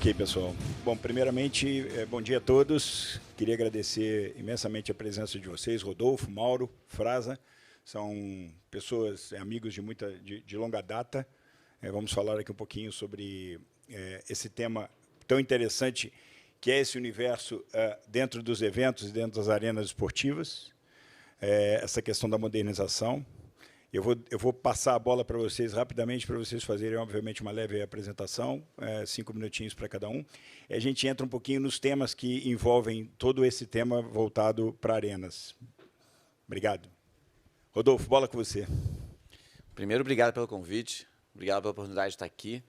Ok, pessoal. Bom, primeiramente, bom dia a todos. Queria agradecer imensamente a presença de vocês, Rodolfo, Mauro, Fraza. São pessoas, amigos de longa data. Vamos falar aqui um pouquinho sobre esse tema tão interessante, que é esse universo dentro dos eventos e dentro das arenas esportivas, essa questão da modernização. Eu vou passar a bola para vocês rapidamente, para vocês fazerem, obviamente, uma leve apresentação, 5 minutinhos para cada um. E a gente entra um pouquinho nos temas que envolvem todo esse tema voltado para arenas. Obrigado. Rodolfo, bola com você. Primeiro, obrigado pelo convite, obrigado pela oportunidade de estar aqui.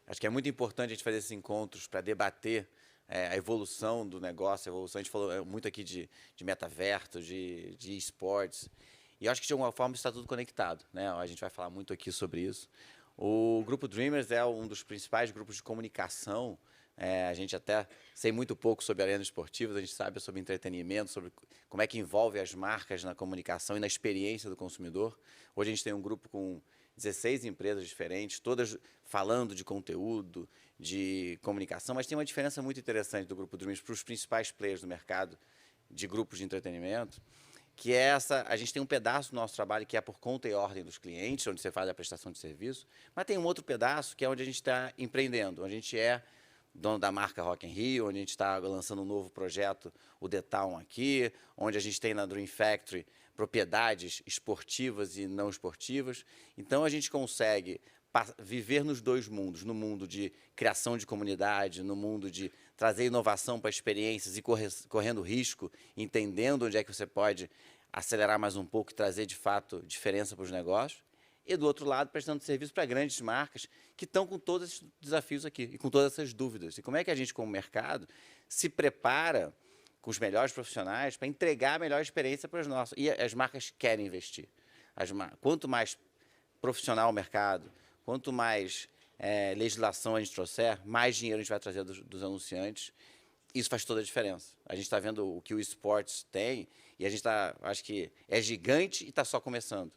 Acho que é muito importante a gente fazer esses encontros para debater a evolução do negócio, a evolução. A gente falou muito aqui de metaverso, de esportes. E eu acho que, de alguma forma, está tudo conectado, né? A gente vai falar muito aqui sobre isso. O Grupo Dreamers é um dos principais grupos de comunicação. A gente até sei muito pouco sobre arenas esportivas, a gente sabe sobre entretenimento, sobre como é que envolve as marcas na comunicação e na experiência do consumidor. Hoje a gente tem um grupo com 16 empresas diferentes, todas falando de conteúdo, de comunicação, mas tem uma diferença muito interessante do Grupo Dreamers para os principais players do mercado de grupos de entretenimento, que é a gente tem um pedaço do nosso trabalho que é por conta e ordem dos clientes, onde você faz a prestação de serviço, mas tem um outro pedaço que é onde a gente está empreendendo, onde a gente é dono da marca Rock in Rio, onde a gente está lançando um novo projeto, o The Town aqui, onde a gente tem na Dream Factory propriedades esportivas e não esportivas. Então, a gente consegue viver nos dois mundos, no mundo de criação de comunidade, no mundo de trazer inovação para experiências e correndo risco, entendendo onde é que você pode acelerar mais um pouco e trazer, de fato, diferença para os negócios. E, do outro lado, prestando serviço para grandes marcas que estão com todos esses desafios aqui e com todas essas dúvidas. E como é que a gente, como mercado, se prepara com os melhores profissionais para entregar a melhor experiência para os nossos. E as marcas querem investir. Quanto mais profissional o mercado, quanto mais legislação a gente trouxer, mais dinheiro a gente vai trazer dos anunciantes. Isso faz toda a diferença. A gente está vendo o que o esportes tem e a gente está, acho que é gigante e está só começando.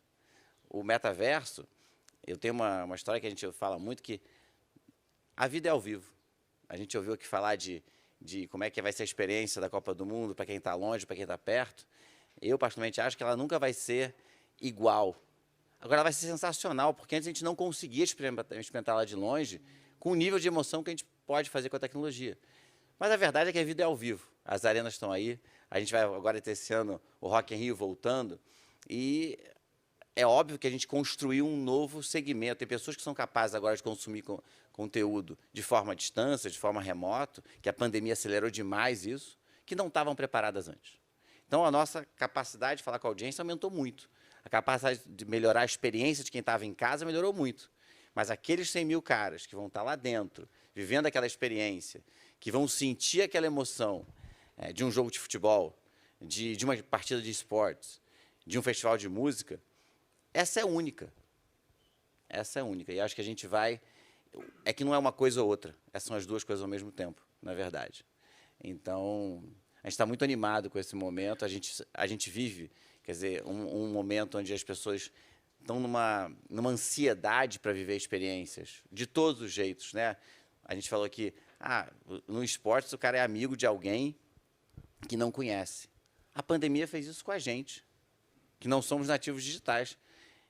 O metaverso, eu tenho uma história que a gente fala muito, que a vida é ao vivo. A gente ouviu aqui falar de como é que vai ser a experiência da Copa do Mundo para quem está longe, para quem está perto. Eu, particularmente, acho que ela nunca vai ser igual. Agora, ela vai ser sensacional, porque antes a gente não conseguia experimentar lá de longe com o nível de emoção que a gente pode fazer com a tecnologia. Mas a verdade é que a vida é ao vivo. As arenas estão aí. A gente vai agora ter esse ano o Rock in Rio voltando. E é óbvio que a gente construiu um novo segmento. Tem pessoas que são capazes agora de consumir conteúdo de forma à distância, de forma remota, que a pandemia acelerou demais isso, que não estavam preparadas antes. Então, a nossa capacidade de falar com a audiência aumentou muito. A capacidade de melhorar a experiência de quem estava em casa melhorou muito. Mas aqueles 100 mil caras que vão estar lá dentro, vivendo aquela experiência, que vão sentir aquela emoção de um jogo de futebol, de uma partida de esportes, de um festival de música, essa é única. Essa é única. E acho que a gente vai... É que não é uma coisa ou outra. Essas são as duas coisas ao mesmo tempo, na verdade. Então, a gente está muito animado com esse momento. A gente vive, quer dizer, um momento onde as pessoas estão numa ansiedade para viver experiências, de todos os jeitos, né? A gente falou aqui, no esporte o cara é amigo de alguém que não conhece. A pandemia fez isso com a gente, que não somos nativos digitais.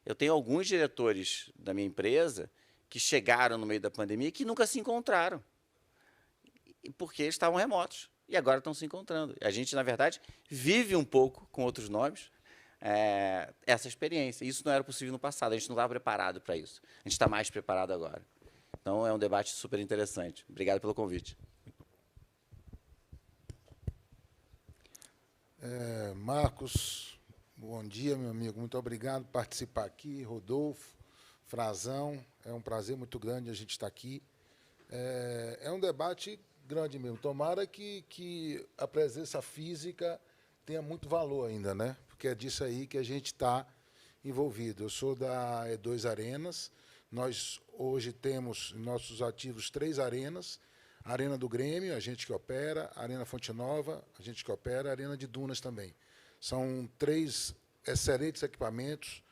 Eu tenho alguns diretores da minha empresa que chegaram no meio da pandemia e que nunca se encontraram, porque eles estavam remotos e agora estão se encontrando. A gente, na verdade, vive um pouco, com outros nomes, essa experiência. Isso não era possível no passado, a gente não estava preparado para isso. A gente está mais preparado agora. Então, é um debate super interessante. Obrigado pelo convite. Marcos, bom dia, meu amigo. Muito obrigado por participar aqui. Rodolfo, Frazão, é um prazer muito grande a gente estar aqui. É um debate grande mesmo. Tomara que a presença física tenha muito valor ainda, né? Porque é disso aí que a gente está envolvido. Eu sou da E2 Arenas. Nós hoje temos em nossos ativos 3 arenas. A Arena do Grêmio, a gente que opera, a Arena Fonte Nova, a gente que opera, a Arena de Dunas também. São 3 excelentes equipamentos,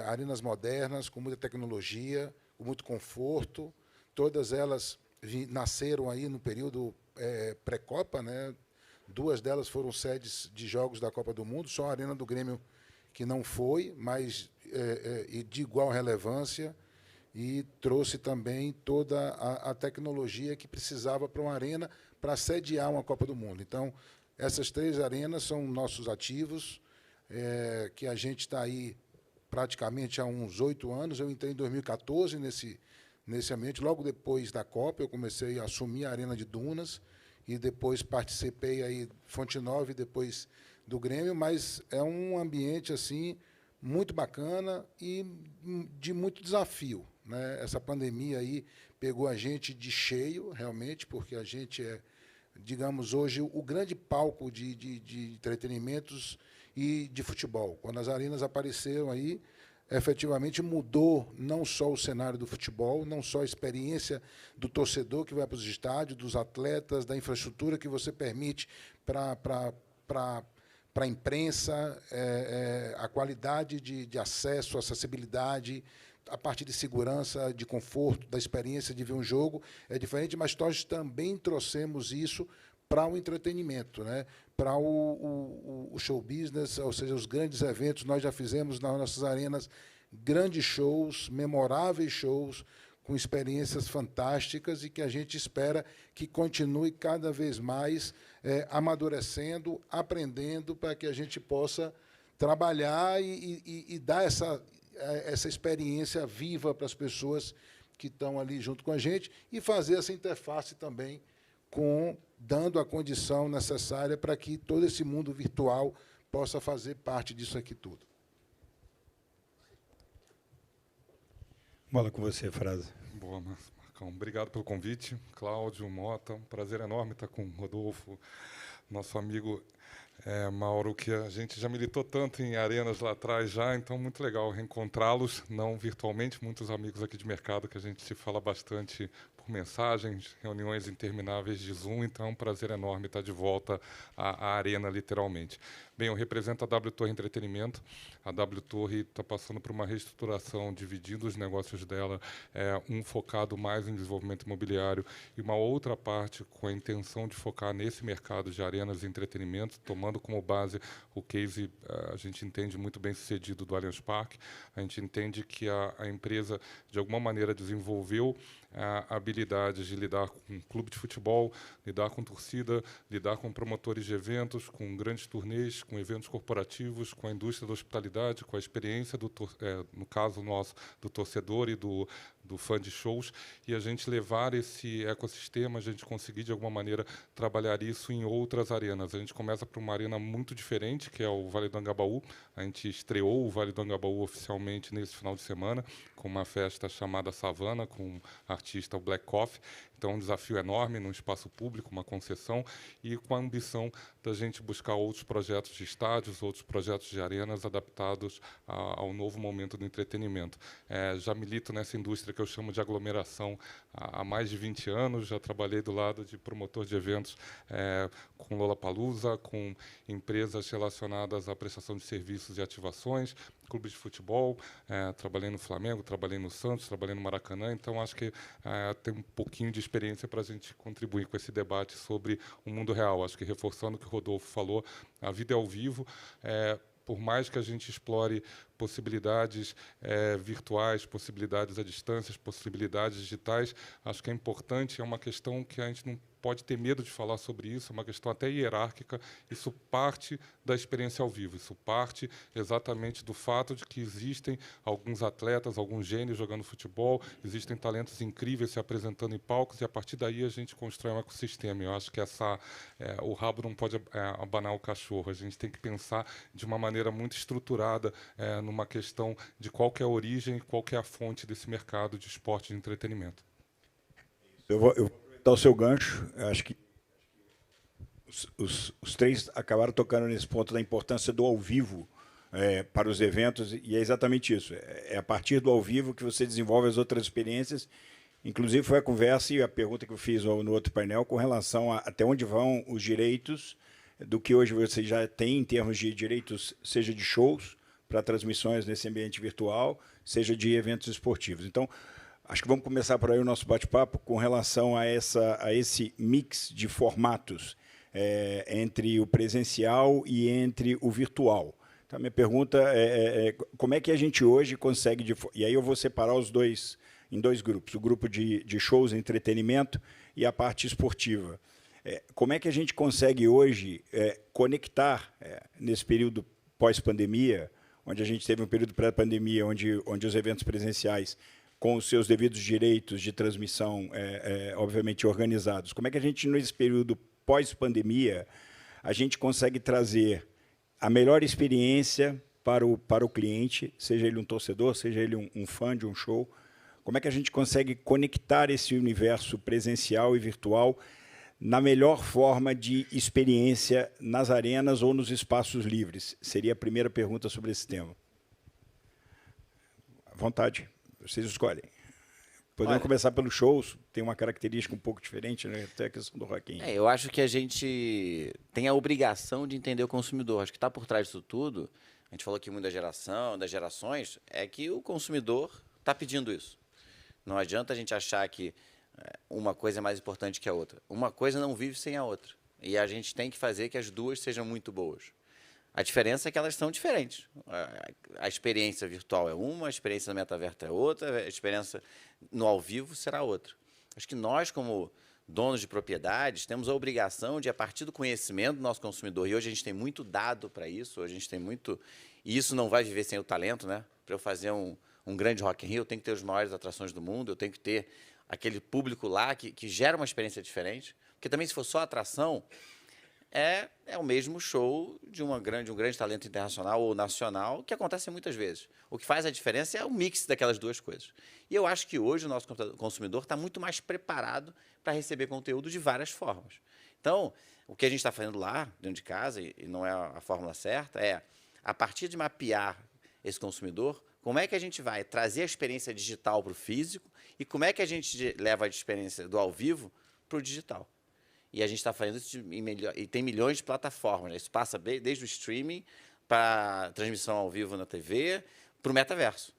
arenas modernas, com muita tecnologia, com muito conforto, todas elas nasceram aí no período pré-Copa, né? 2 delas foram sedes de jogos da Copa do Mundo, só a Arena do Grêmio que não foi, mas de igual relevância, e trouxe também toda a tecnologia que precisava para uma arena para sediar uma Copa do Mundo. Então, essas 3 arenas são nossos ativos, que a gente está aí praticamente há uns 8 anos. Eu entrei em 2014 nesse ambiente. Logo depois da Copa, eu comecei a assumir a Arena de Dunas e depois participei aí Fonte Nova e depois do Grêmio, mas é um ambiente assim muito bacana e de muito desafio, né? Essa pandemia aí pegou a gente de cheio, realmente, porque a gente digamos, hoje o grande palco de entretenimentos e de futebol. Quando as arenas apareceram aí, efetivamente mudou não só o cenário do futebol, não só a experiência do torcedor que vai para os estádios, dos atletas, da infraestrutura que você permite para a imprensa, a qualidade de acesso, acessibilidade, a parte de segurança, de conforto, da experiência de ver um jogo é diferente, mas nós também trouxemos isso para o entretenimento, né? Para o show business, ou seja, os grandes eventos. Nós já fizemos nas nossas arenas grandes shows, memoráveis shows, com experiências fantásticas e que a gente espera que continue cada vez mais amadurecendo, aprendendo, para que a gente possa trabalhar e dar essa experiência viva para as pessoas que estão ali junto com a gente e fazer essa interface também dando a condição necessária para que todo esse mundo virtual possa fazer parte disso aqui tudo. Bola com você, Frasa. Boa, Marcão. Obrigado pelo convite. Cláudio, Mota, um prazer enorme estar com o Rodolfo, nosso amigo Mauro, que a gente já militou tanto em arenas lá atrás já, então muito legal reencontrá-los, não virtualmente, muitos amigos aqui de mercado que a gente se fala bastante por mensagens, reuniões intermináveis de Zoom, então é um prazer enorme estar de volta à arena, literalmente. Bem, eu represento a W Torre Entretenimento. A W Torre está passando por uma reestruturação, dividindo os negócios dela, um focado mais em desenvolvimento imobiliário e uma outra parte com a intenção de focar nesse mercado de arenas e entretenimento, tomando como base o case, a gente entende, muito bem sucedido do Allianz Parque. A gente entende que a empresa, de alguma maneira, desenvolveu habilidades de lidar com um clube de futebol, lidar com torcida, lidar com promotores de eventos, com grandes turnês, com eventos corporativos, com a indústria da hospitalidade, com a experiência, no caso nosso, do torcedor e do fã de shows, e a gente levar esse ecossistema, a gente conseguir, de alguma maneira, trabalhar isso em outras arenas. A gente começa por uma arena muito diferente, que é o Vale do Angabaú. A gente estreou o Vale do Angabaú oficialmente nesse final de semana, com uma festa chamada Savana, com o artista Black Coffee. Então, um desafio enorme num espaço público, uma concessão, e com a ambição da gente buscar outros projetos de estádios, outros projetos de arenas adaptados ao novo momento do entretenimento. Já milito nessa indústria que eu chamo de aglomeração há mais de 20 anos, já trabalhei do lado de promotor de eventos com Lollapalooza, com empresas relacionadas à prestação de serviços e ativações, clubes de futebol, trabalhei no Flamengo, trabalhei no Santos, trabalhei no Maracanã, então acho que tem um pouquinho de experiência para a gente contribuir com esse debate sobre o mundo real. Acho que, reforçando o que o Rodolfo falou, a vida é ao vivo, por mais que a gente explore possibilidades virtuais, possibilidades à distância, possibilidades digitais, acho que é importante, é uma questão que a gente não pode ter medo de falar sobre isso, é uma questão até hierárquica. Isso parte da experiência ao vivo, isso parte exatamente do fato de que existem alguns atletas, alguns gênios jogando futebol, existem talentos incríveis se apresentando em palcos, e a partir daí a gente constrói um ecossistema. Eu acho que o rabo não pode abanar o cachorro, a gente tem que pensar de uma maneira muito estruturada numa questão de qual que é a origem, qual que é a fonte desse mercado de esporte e de entretenimento. Eu vou aproveitar o seu gancho. Eu acho que os três acabaram tocando nesse ponto da importância do ao vivo para os eventos, e é exatamente isso. É a partir do ao vivo que você desenvolve as outras experiências. Inclusive, foi a conversa e a pergunta que eu fiz no outro painel com relação a até onde vão os direitos do que hoje você já tem em termos de direitos, seja de shows, para transmissões nesse ambiente virtual, seja de eventos esportivos. Então, Acho que vamos começar por aí o nosso bate-papo com relação a esse mix de formatos entre o presencial e entre o virtual. Então, a minha pergunta é como é que a gente hoje consegue... E aí eu vou separar os dois em dois grupos, o grupo de shows, entretenimento e a parte esportiva. Como é que a gente consegue hoje conectar, nesse período pós-pandemia, onde a gente teve um período pré-pandemia, onde os eventos presenciais, com os seus devidos direitos de transmissão, obviamente, organizados, como é que a gente, nesse período pós-pandemia, a gente consegue trazer a melhor experiência para o cliente, seja ele um torcedor, seja ele um fã de um show, como é que a gente consegue conectar esse universo presencial e virtual na melhor forma de experiência nas arenas ou nos espaços livres? Seria a primeira pergunta sobre esse tema. À vontade, vocês escolhem. Podemos começar pelos shows, tem uma característica um pouco diferente, né? Até a questão do Rock in Rio. Eu acho que a gente tem a obrigação de entender o consumidor. Acho que está por trás disso tudo, a gente falou aqui muito da geração, das gerações, é que o consumidor está pedindo isso. Não adianta a gente achar que uma coisa é mais importante que a outra. Uma coisa não vive sem a outra. E a gente tem que fazer que as duas sejam muito boas. A diferença é que elas são diferentes. A experiência virtual é uma, a experiência no metaverso é outra, a experiência no ao vivo será outra. Acho que nós, como donos de propriedades, temos a obrigação de, a partir do conhecimento do nosso consumidor, e hoje a gente tem muito dado para isso, hoje a gente tem muito... E isso não vai viver sem o talento, né? Para eu fazer um grande Rock in Rio, eu tenho que ter as maiores atrações do mundo, eu tenho que ter aquele público lá que gera uma experiência diferente, porque também, se for só atração, é o mesmo show de um grande talento internacional ou nacional, que acontece muitas vezes. O que faz a diferença é o mix daquelas duas coisas. E eu acho que hoje o nosso consumidor está muito mais preparado para receber conteúdo de várias formas. Então, o que a gente está fazendo lá, dentro de casa, e não é a fórmula certa, a partir de mapear esse consumidor, como é que a gente vai trazer a experiência digital para o físico e como é que a gente leva a experiência do ao vivo para o digital. E a gente está fazendo isso e tem milhões de plataformas. Né? Isso passa desde o streaming para transmissão ao vivo na TV, para o metaverso.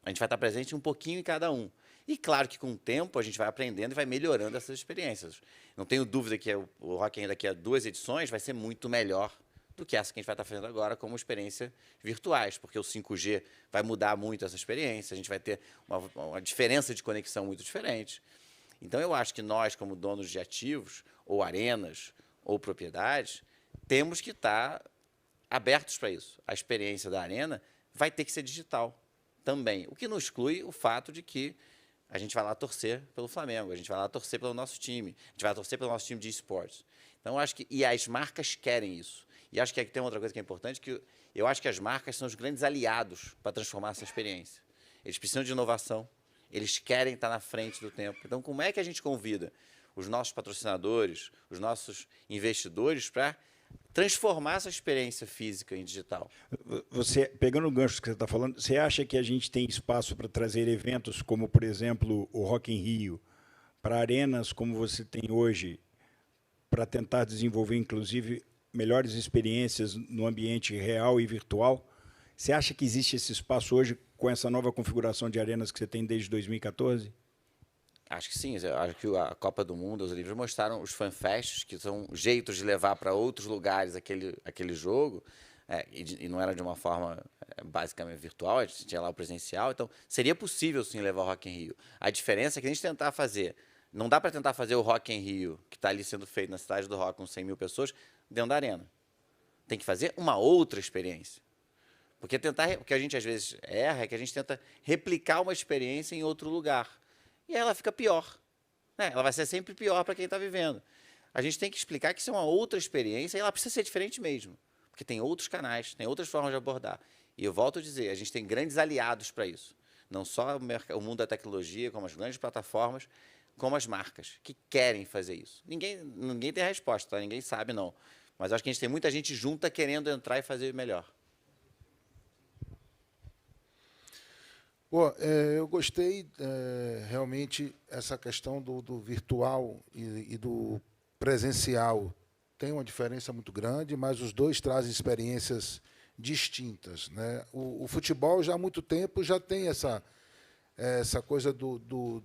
A gente vai estar presente um pouquinho em cada um. E claro que com o tempo a gente vai aprendendo e vai melhorando essas experiências. Não tenho dúvida que o Rock in Rio daqui a 2 edições vai ser muito melhor do que essa que a gente vai estar fazendo agora como experiência virtuais, porque o 5G vai mudar muito essa experiência, a gente vai ter uma diferença de conexão muito diferente. Então, eu acho que nós, como donos de ativos, ou arenas, ou propriedades, temos que estar abertos para isso. A experiência da arena vai ter que ser digital também, o que não exclui o fato de que a gente vai lá torcer pelo Flamengo, a gente vai lá torcer pelo nosso time, a gente vai torcer pelo nosso time de esportes. Então, eu acho que... E as marcas querem isso. E acho que aqui tem outra coisa que é importante, que eu acho que as marcas são os grandes aliados para transformar essa experiência. Eles precisam de inovação, eles querem estar na frente do tempo. Então, como é que a gente convida os nossos patrocinadores, os nossos investidores para transformar essa experiência física em digital? Você, pegando o gancho que você está falando, você acha que a gente tem espaço para trazer eventos como, por exemplo, o Rock in Rio, para arenas como você tem hoje, para tentar desenvolver, inclusive, melhores experiências no ambiente real e virtual? Você acha que existe esse espaço hoje com essa nova configuração de arenas que você tem desde 2014? Acho que sim. Acho que a Copa do Mundo, os livros mostraram os fanfests, que são jeitos de levar para outros lugares aquele jogo, e não era de uma forma basicamente virtual, a gente tinha lá o presencial, então seria possível sim levar o Rock in Rio. A diferença é que a gente tentar fazer, não dá para tentar fazer o Rock in Rio, que está ali sendo feito na Cidade do Rock com 100 mil pessoas, dentro da arena. Tem que fazer uma outra experiência. Porque o que a gente às vezes erra é que a gente tenta replicar uma experiência em outro lugar. E aí ela fica pior. Né? Ela vai ser sempre pior para quem está vivendo. A gente tem que explicar que isso é uma outra experiência e ela precisa ser diferente mesmo. Porque tem outros canais, tem outras formas de abordar. E eu volto a dizer, a gente tem grandes aliados para isso. Não só o mundo da tecnologia, como as grandes plataformas, como as marcas, que querem fazer isso. Ninguém tem a resposta, tá? Ninguém sabe, não. Mas acho que a gente tem muita gente junta querendo entrar e fazer melhor. Bom, eu gostei realmente essa questão do virtual e do presencial. Tem uma diferença muito grande, mas os dois trazem experiências distintas. Né? O futebol, já há muito tempo, já tem essa coisa do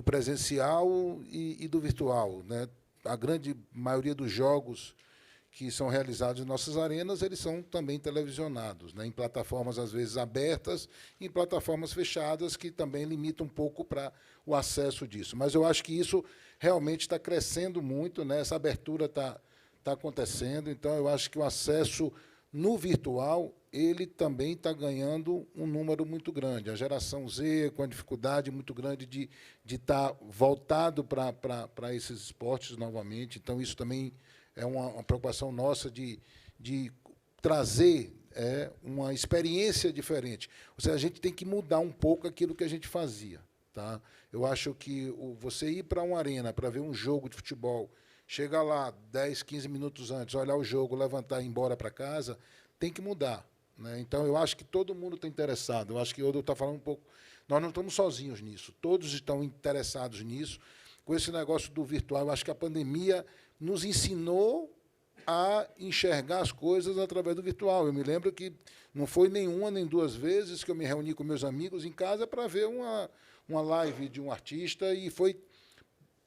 presencial e do virtual, né? A grande maioria dos jogos que são realizados em nossas arenas, eles são também televisionados, né? Em plataformas, às vezes, abertas, e em plataformas fechadas, que também limitam um pouco para o acesso disso. Mas eu acho que isso realmente está crescendo muito, né? Essa abertura está acontecendo, então eu acho que o acesso no virtual ele também está ganhando um número muito grande. A geração Z, com a dificuldade muito grande de estar voltado para esses esportes novamente, então isso também é uma preocupação nossa de trazer uma experiência diferente. Ou seja, a gente tem que mudar um pouco aquilo que a gente fazia. Tá? Eu acho que você ir para uma arena para ver um jogo de futebol, chegar lá 10, 15 minutos antes, olhar o jogo, levantar e ir embora para casa, tem que mudar. Né? Então, eu acho que todo mundo está interessado. Eu acho que o Odo está falando um pouco... Nós não estamos sozinhos nisso. Todos estão interessados nisso. Com esse negócio do virtual, eu acho que a pandemia nos ensinou a enxergar as coisas através do virtual. Eu me lembro que não foi nenhuma nem duas vezes que eu me reuni com meus amigos em casa para ver uma live de um artista, e foi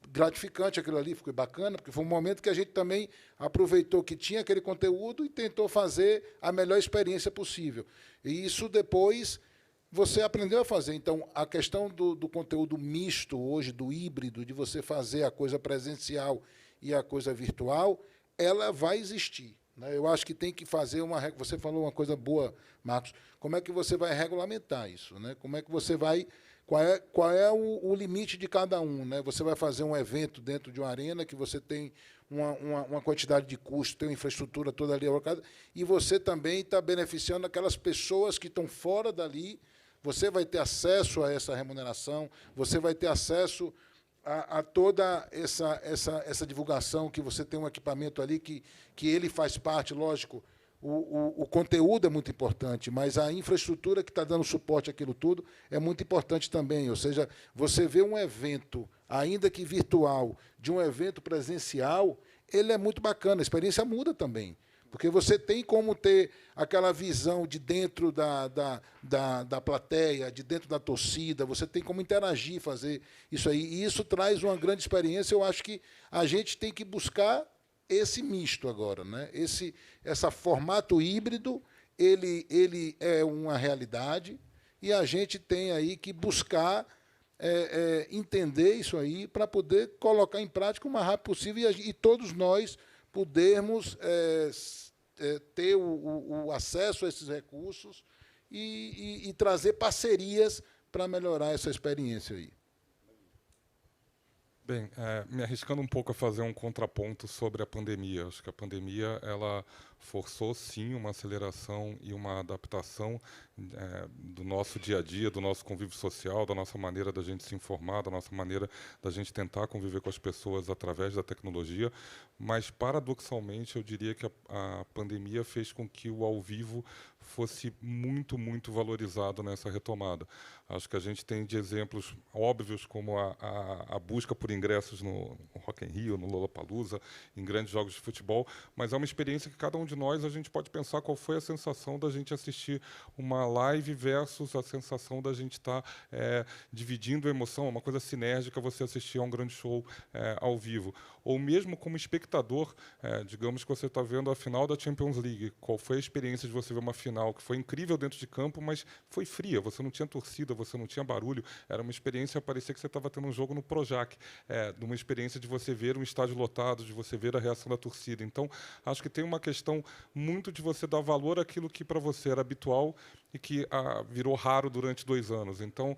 gratificante aquilo ali, foi bacana, porque foi um momento que a gente também aproveitou que tinha aquele conteúdo e tentou fazer a melhor experiência possível. E isso depois você aprendeu a fazer. Então, a questão do conteúdo misto hoje, do híbrido, de você fazer a coisa presencial e a coisa virtual, ela vai existir. Né? Eu acho que tem que fazer uma... Você falou uma coisa boa, Marcos. Como é que você vai regulamentar isso? Né? Como é que você vai... Qual é o limite de cada um? Né? Você vai fazer um evento dentro de uma arena que você tem uma quantidade de custo, tem uma infraestrutura toda ali alocada, e você também está beneficiando aquelas pessoas que estão fora dali. Você vai ter acesso a essa remuneração, você vai ter acesso a toda essa divulgação, que você tem um equipamento ali que ele faz parte, lógico. O conteúdo é muito importante, mas a infraestrutura que está dando suporte àquilo tudo é muito importante também. Ou seja, você vê um evento, ainda que virtual, de um evento presencial, ele é muito bacana, a experiência muda também. Porque você tem como ter aquela visão de dentro da plateia, de dentro da torcida, você tem como interagir, fazer isso aí. E isso traz uma grande experiência. Eu acho que a gente tem que buscar esse misto agora, né? Esse formato híbrido, ele é uma realidade, e a gente tem aí que buscar entender isso aí para poder colocar em prática o mais rápido possível, e todos nós podermos ter o acesso a esses recursos e trazer parcerias para melhorar essa experiência aí. Bem, me arriscando um pouco a fazer um contraponto sobre a pandemia. Acho que a pandemia ela forçou, sim, uma aceleração e uma adaptação do nosso dia a dia, do nosso convívio social, da nossa maneira da gente se informar, da nossa maneira da gente tentar conviver com as pessoas através da tecnologia. Mas, paradoxalmente, eu diria que a pandemia fez com que o ao vivo fosse muito, muito valorizado nessa retomada. Acho que a gente tem de exemplos óbvios, como a busca por ingressos no Rock in Rio, no Lollapalooza, em grandes jogos de futebol, mas é uma experiência que cada um de nós, a gente pode pensar qual foi a sensação da gente assistir uma live versus a sensação da gente estar dividindo a emoção, uma coisa sinérgica, você assistir a um grande show ao vivo. Ou mesmo como espectador, digamos que você está vendo a final da Champions League, qual foi a experiência de você ver uma final que foi incrível dentro de campo, mas foi fria, você não tinha torcida, você não tinha barulho, era uma experiência, parecia que você estava tendo um jogo no Projac, de uma experiência de você ver um estádio lotado, de você ver a reação da torcida. Então, acho que tem uma questão muito de você dar valor àquilo que para você era habitual e que virou raro durante 2 anos. Então,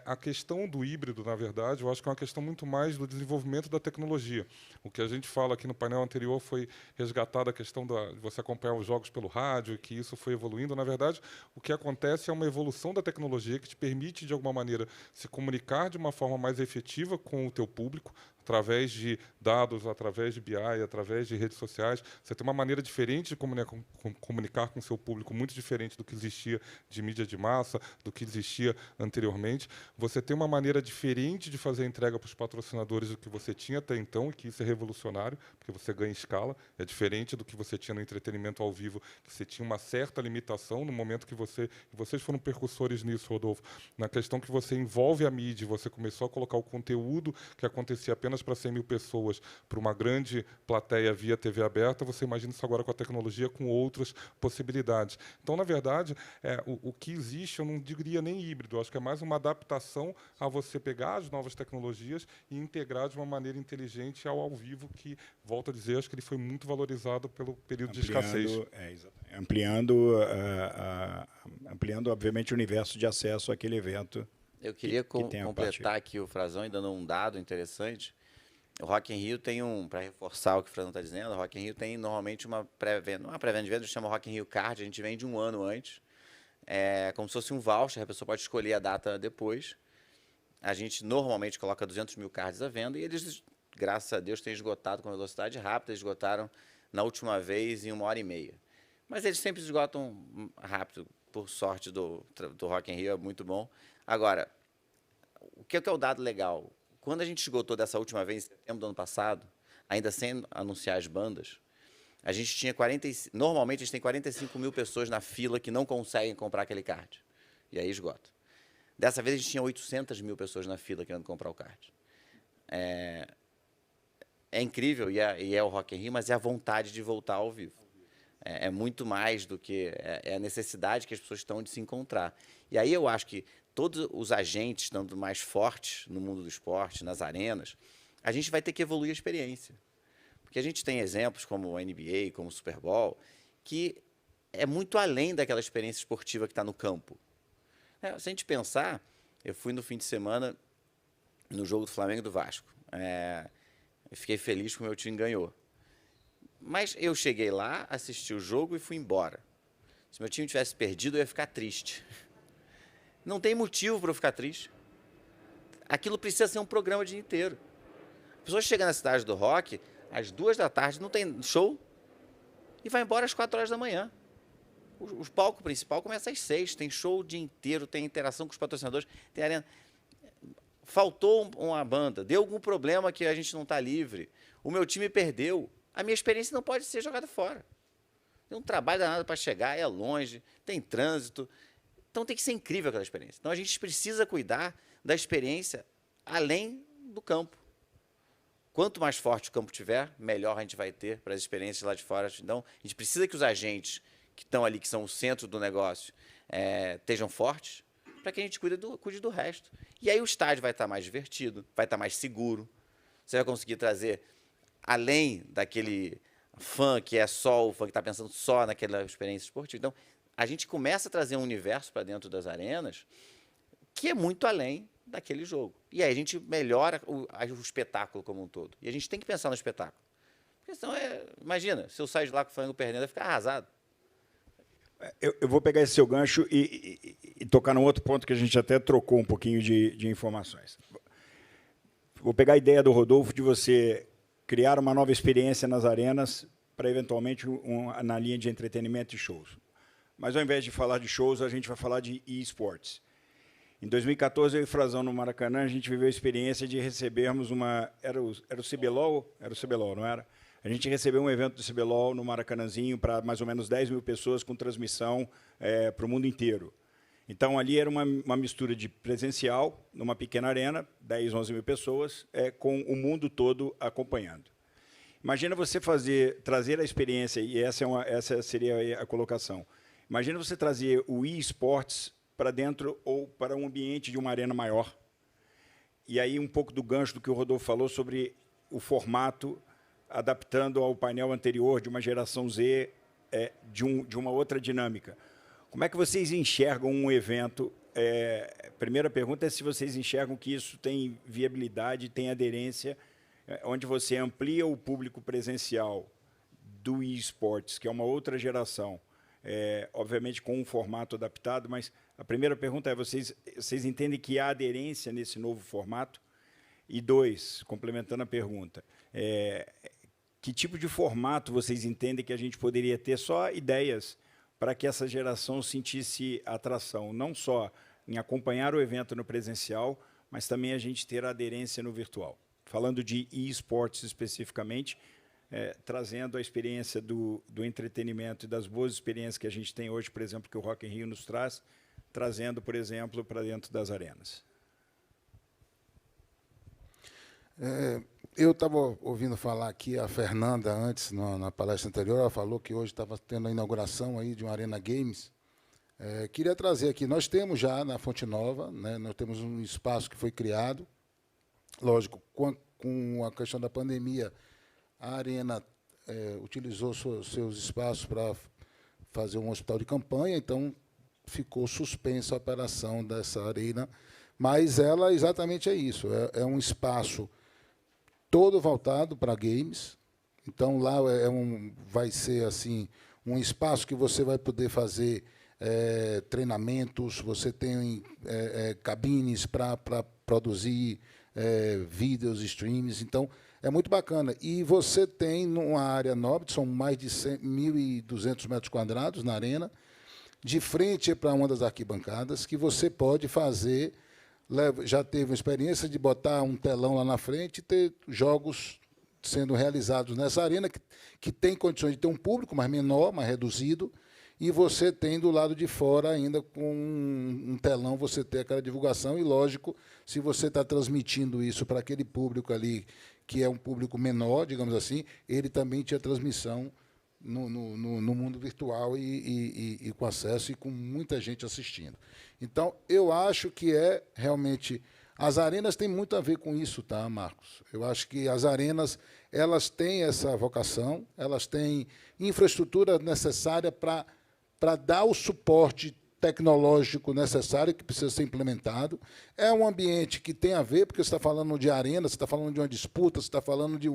a questão do híbrido, na verdade, eu acho que é uma questão muito mais do desenvolvimento da tecnologia. O que a gente fala aqui no painel anterior foi resgatada a questão de você acompanhar os jogos pelo rádio, e que isso foi evoluindo. Na verdade, o que acontece é uma evolução da tecnologia que te permite, de alguma maneira, se comunicar de uma forma mais efetiva com o teu público, através de dados, através de BI, através de redes sociais. Você tem uma maneira diferente de comunicar com o seu público, muito diferente do que existia de mídia de massa, do que existia anteriormente. Você tem uma maneira diferente de fazer a entrega para os patrocinadores do que você tinha até então, e que isso é revolucionário, porque você ganha escala. É diferente do que você tinha no entretenimento ao vivo, que você tinha uma certa limitação no momento que vocês foram percussores nisso, Rodolfo, na questão que você envolve a mídia, você começou a colocar o conteúdo que acontecia apenas para 100 mil pessoas, para uma grande plateia via TV aberta. Você imagina isso agora com a tecnologia, com outras possibilidades. Então, na verdade, o que existe, eu não diria nem híbrido, eu acho que é mais uma adaptação a você pegar as novas tecnologias e integrar de uma maneira inteligente ao vivo, que, volto a dizer, acho que ele foi muito valorizado pelo período de escassez. Ampliando, obviamente, o universo de acesso àquele evento. Eu queria completar aqui o Frazão e dando um dado interessante. O Rock in Rio tem para reforçar o que o Frazão está dizendo, o Rock in Rio tem normalmente uma pré-venda, de venda, chama Rock in Rio Card, a gente vende um ano antes, como se fosse um voucher, a pessoa pode escolher a data depois. A gente normalmente coloca 200 mil cards à venda e eles, graças a Deus, têm esgotado com velocidade rápida, esgotaram na última vez em 1h30. Mas eles sempre esgotam rápido, por sorte do Rock in Rio, é muito bom. Agora, o que é o dado legal? Quando a gente esgotou dessa última vez, em setembro do ano passado, ainda sem anunciar as bandas, a gente tinha normalmente a gente tem 45 mil pessoas na fila que não conseguem comprar aquele card. E aí esgota. Dessa vez a gente tinha 800 mil pessoas na fila querendo comprar o card. É incrível, e é o Rock in Rio, mas é a vontade de voltar ao vivo. É muito mais do que a necessidade que as pessoas estão de se encontrar. E aí eu acho que todos os agentes estando mais fortes no mundo do esporte, nas arenas, a gente vai ter que evoluir a experiência. Porque a gente tem exemplos como a NBA, como o Super Bowl, que é muito além daquela experiência esportiva que está no campo. Se a gente pensar, eu fui no fim de semana no jogo do Flamengo e do Vasco. Eu fiquei feliz que o meu time ganhou. Mas eu cheguei lá, assisti o jogo e fui embora. Se meu time tivesse perdido, eu ia ficar triste. Não tem motivo para eu ficar triste. Aquilo precisa ser um programa o dia inteiro. A pessoa chega na cidade do rock, às 2h, não tem show, e vai embora às 4h. O palco principal começa às 6h, tem show o dia inteiro, tem interação com os patrocinadores, tem arena. Faltou uma banda, deu algum problema que a gente não está livre, o meu time perdeu, a minha experiência não pode ser jogada fora. Tem um trabalho danado para chegar, é longe, tem trânsito. Então tem que ser incrível aquela experiência. Então a gente precisa cuidar da experiência além do campo. Quanto mais forte o campo tiver, melhor a gente vai ter para as experiências lá de fora. Então a gente precisa que os agentes que estão ali, que são o centro do negócio, estejam fortes, para que a gente cuide do resto. E aí o estádio vai estar mais divertido, vai estar mais seguro. Você vai conseguir trazer, além daquele fã que é só o fã que está pensando só naquela experiência esportiva. Então, a gente começa a trazer um universo para dentro das arenas que é muito além daquele jogo. E aí a gente melhora o espetáculo como um todo. E a gente tem que pensar no espetáculo. Porque senão, imagina, se eu sair de lá com o Flamengo perdendo, vai ficar arrasado. Eu vou pegar esse seu gancho e tocar num outro ponto que a gente até trocou um pouquinho de informações. Vou pegar a ideia do Rodolfo de você criar uma nova experiência nas arenas para, eventualmente, na linha de entretenimento e shows. Mas, ao invés de falar de shows, a gente vai falar de e-sports. Em 2014, eu e o Frazão, no Maracanã, a gente viveu a experiência de recebermos uma... Era o CBLOL? Era o CBLOL, não era? A gente recebeu um evento do CBLOL no Maracanãzinho para mais ou menos 10 mil pessoas com transmissão para o mundo inteiro. Então, ali era uma mistura de presencial, numa pequena arena, 10, 11 mil pessoas, com o mundo todo acompanhando. Imagina você trazer a experiência, e essa seria a colocação. Imagina você trazer o e-sports para dentro ou para um ambiente de uma arena maior. E aí um pouco do gancho do que o Rodolfo falou sobre o formato, adaptando ao painel anterior de uma geração Z, de uma outra dinâmica. Como é que vocês enxergam um evento? Primeira pergunta é se vocês enxergam que isso tem viabilidade, tem aderência, onde você amplia o público presencial do e-sports, que é uma outra geração, obviamente com um formato adaptado, mas a primeira pergunta é, vocês entendem que há aderência nesse novo formato? E 2, complementando a pergunta, que tipo de formato vocês entendem que a gente poderia ter, só ideias para que essa geração sentisse atração, não só em acompanhar o evento no presencial, mas também a gente ter aderência no virtual. Falando de e-sports especificamente, trazendo a experiência do entretenimento e das boas experiências que a gente tem hoje, por exemplo, que o Rock in Rio nos traz, trazendo, por exemplo, para dentro das arenas. Eu estava ouvindo falar aqui a Fernanda antes, na palestra anterior, ela falou que hoje estava tendo a inauguração aí de uma Arena Games. Queria trazer aqui, nós temos já na Fonte Nova, né, nós temos um espaço que foi criado, lógico, com a questão da pandemia, a Arena utilizou seus espaços para fazer um hospital de campanha, então ficou suspensa a operação dessa arena, mas ela exatamente é isso, é um espaço todo voltado para games. Então, lá vai ser assim um espaço que você vai poder fazer treinamentos, você tem cabines para produzir vídeos, streams. Então, é muito bacana. E você tem, numa área nobre, são mais de 1.200 metros quadrados na arena, de frente para uma das arquibancadas, que você pode fazer. Já teve uma experiência de botar um telão lá na frente e ter jogos sendo realizados nessa arena, que tem condições de ter um público mais menor, mais reduzido, e você tem do lado de fora ainda com um telão, você tem aquela divulgação, e, lógico, se você está transmitindo isso para aquele público ali, que é um público menor, digamos assim, ele também tinha transmissão no mundo virtual e com acesso e com muita gente assistindo. Então, eu acho que realmente... As arenas têm muito a ver com isso, tá, Marcos? Eu acho que as arenas, elas têm essa vocação, elas têm infraestrutura necessária para dar o suporte tecnológico necessário que precisa ser implementado. É um ambiente que tem a ver, porque você está falando de arena, você está falando de uma disputa, você está falando de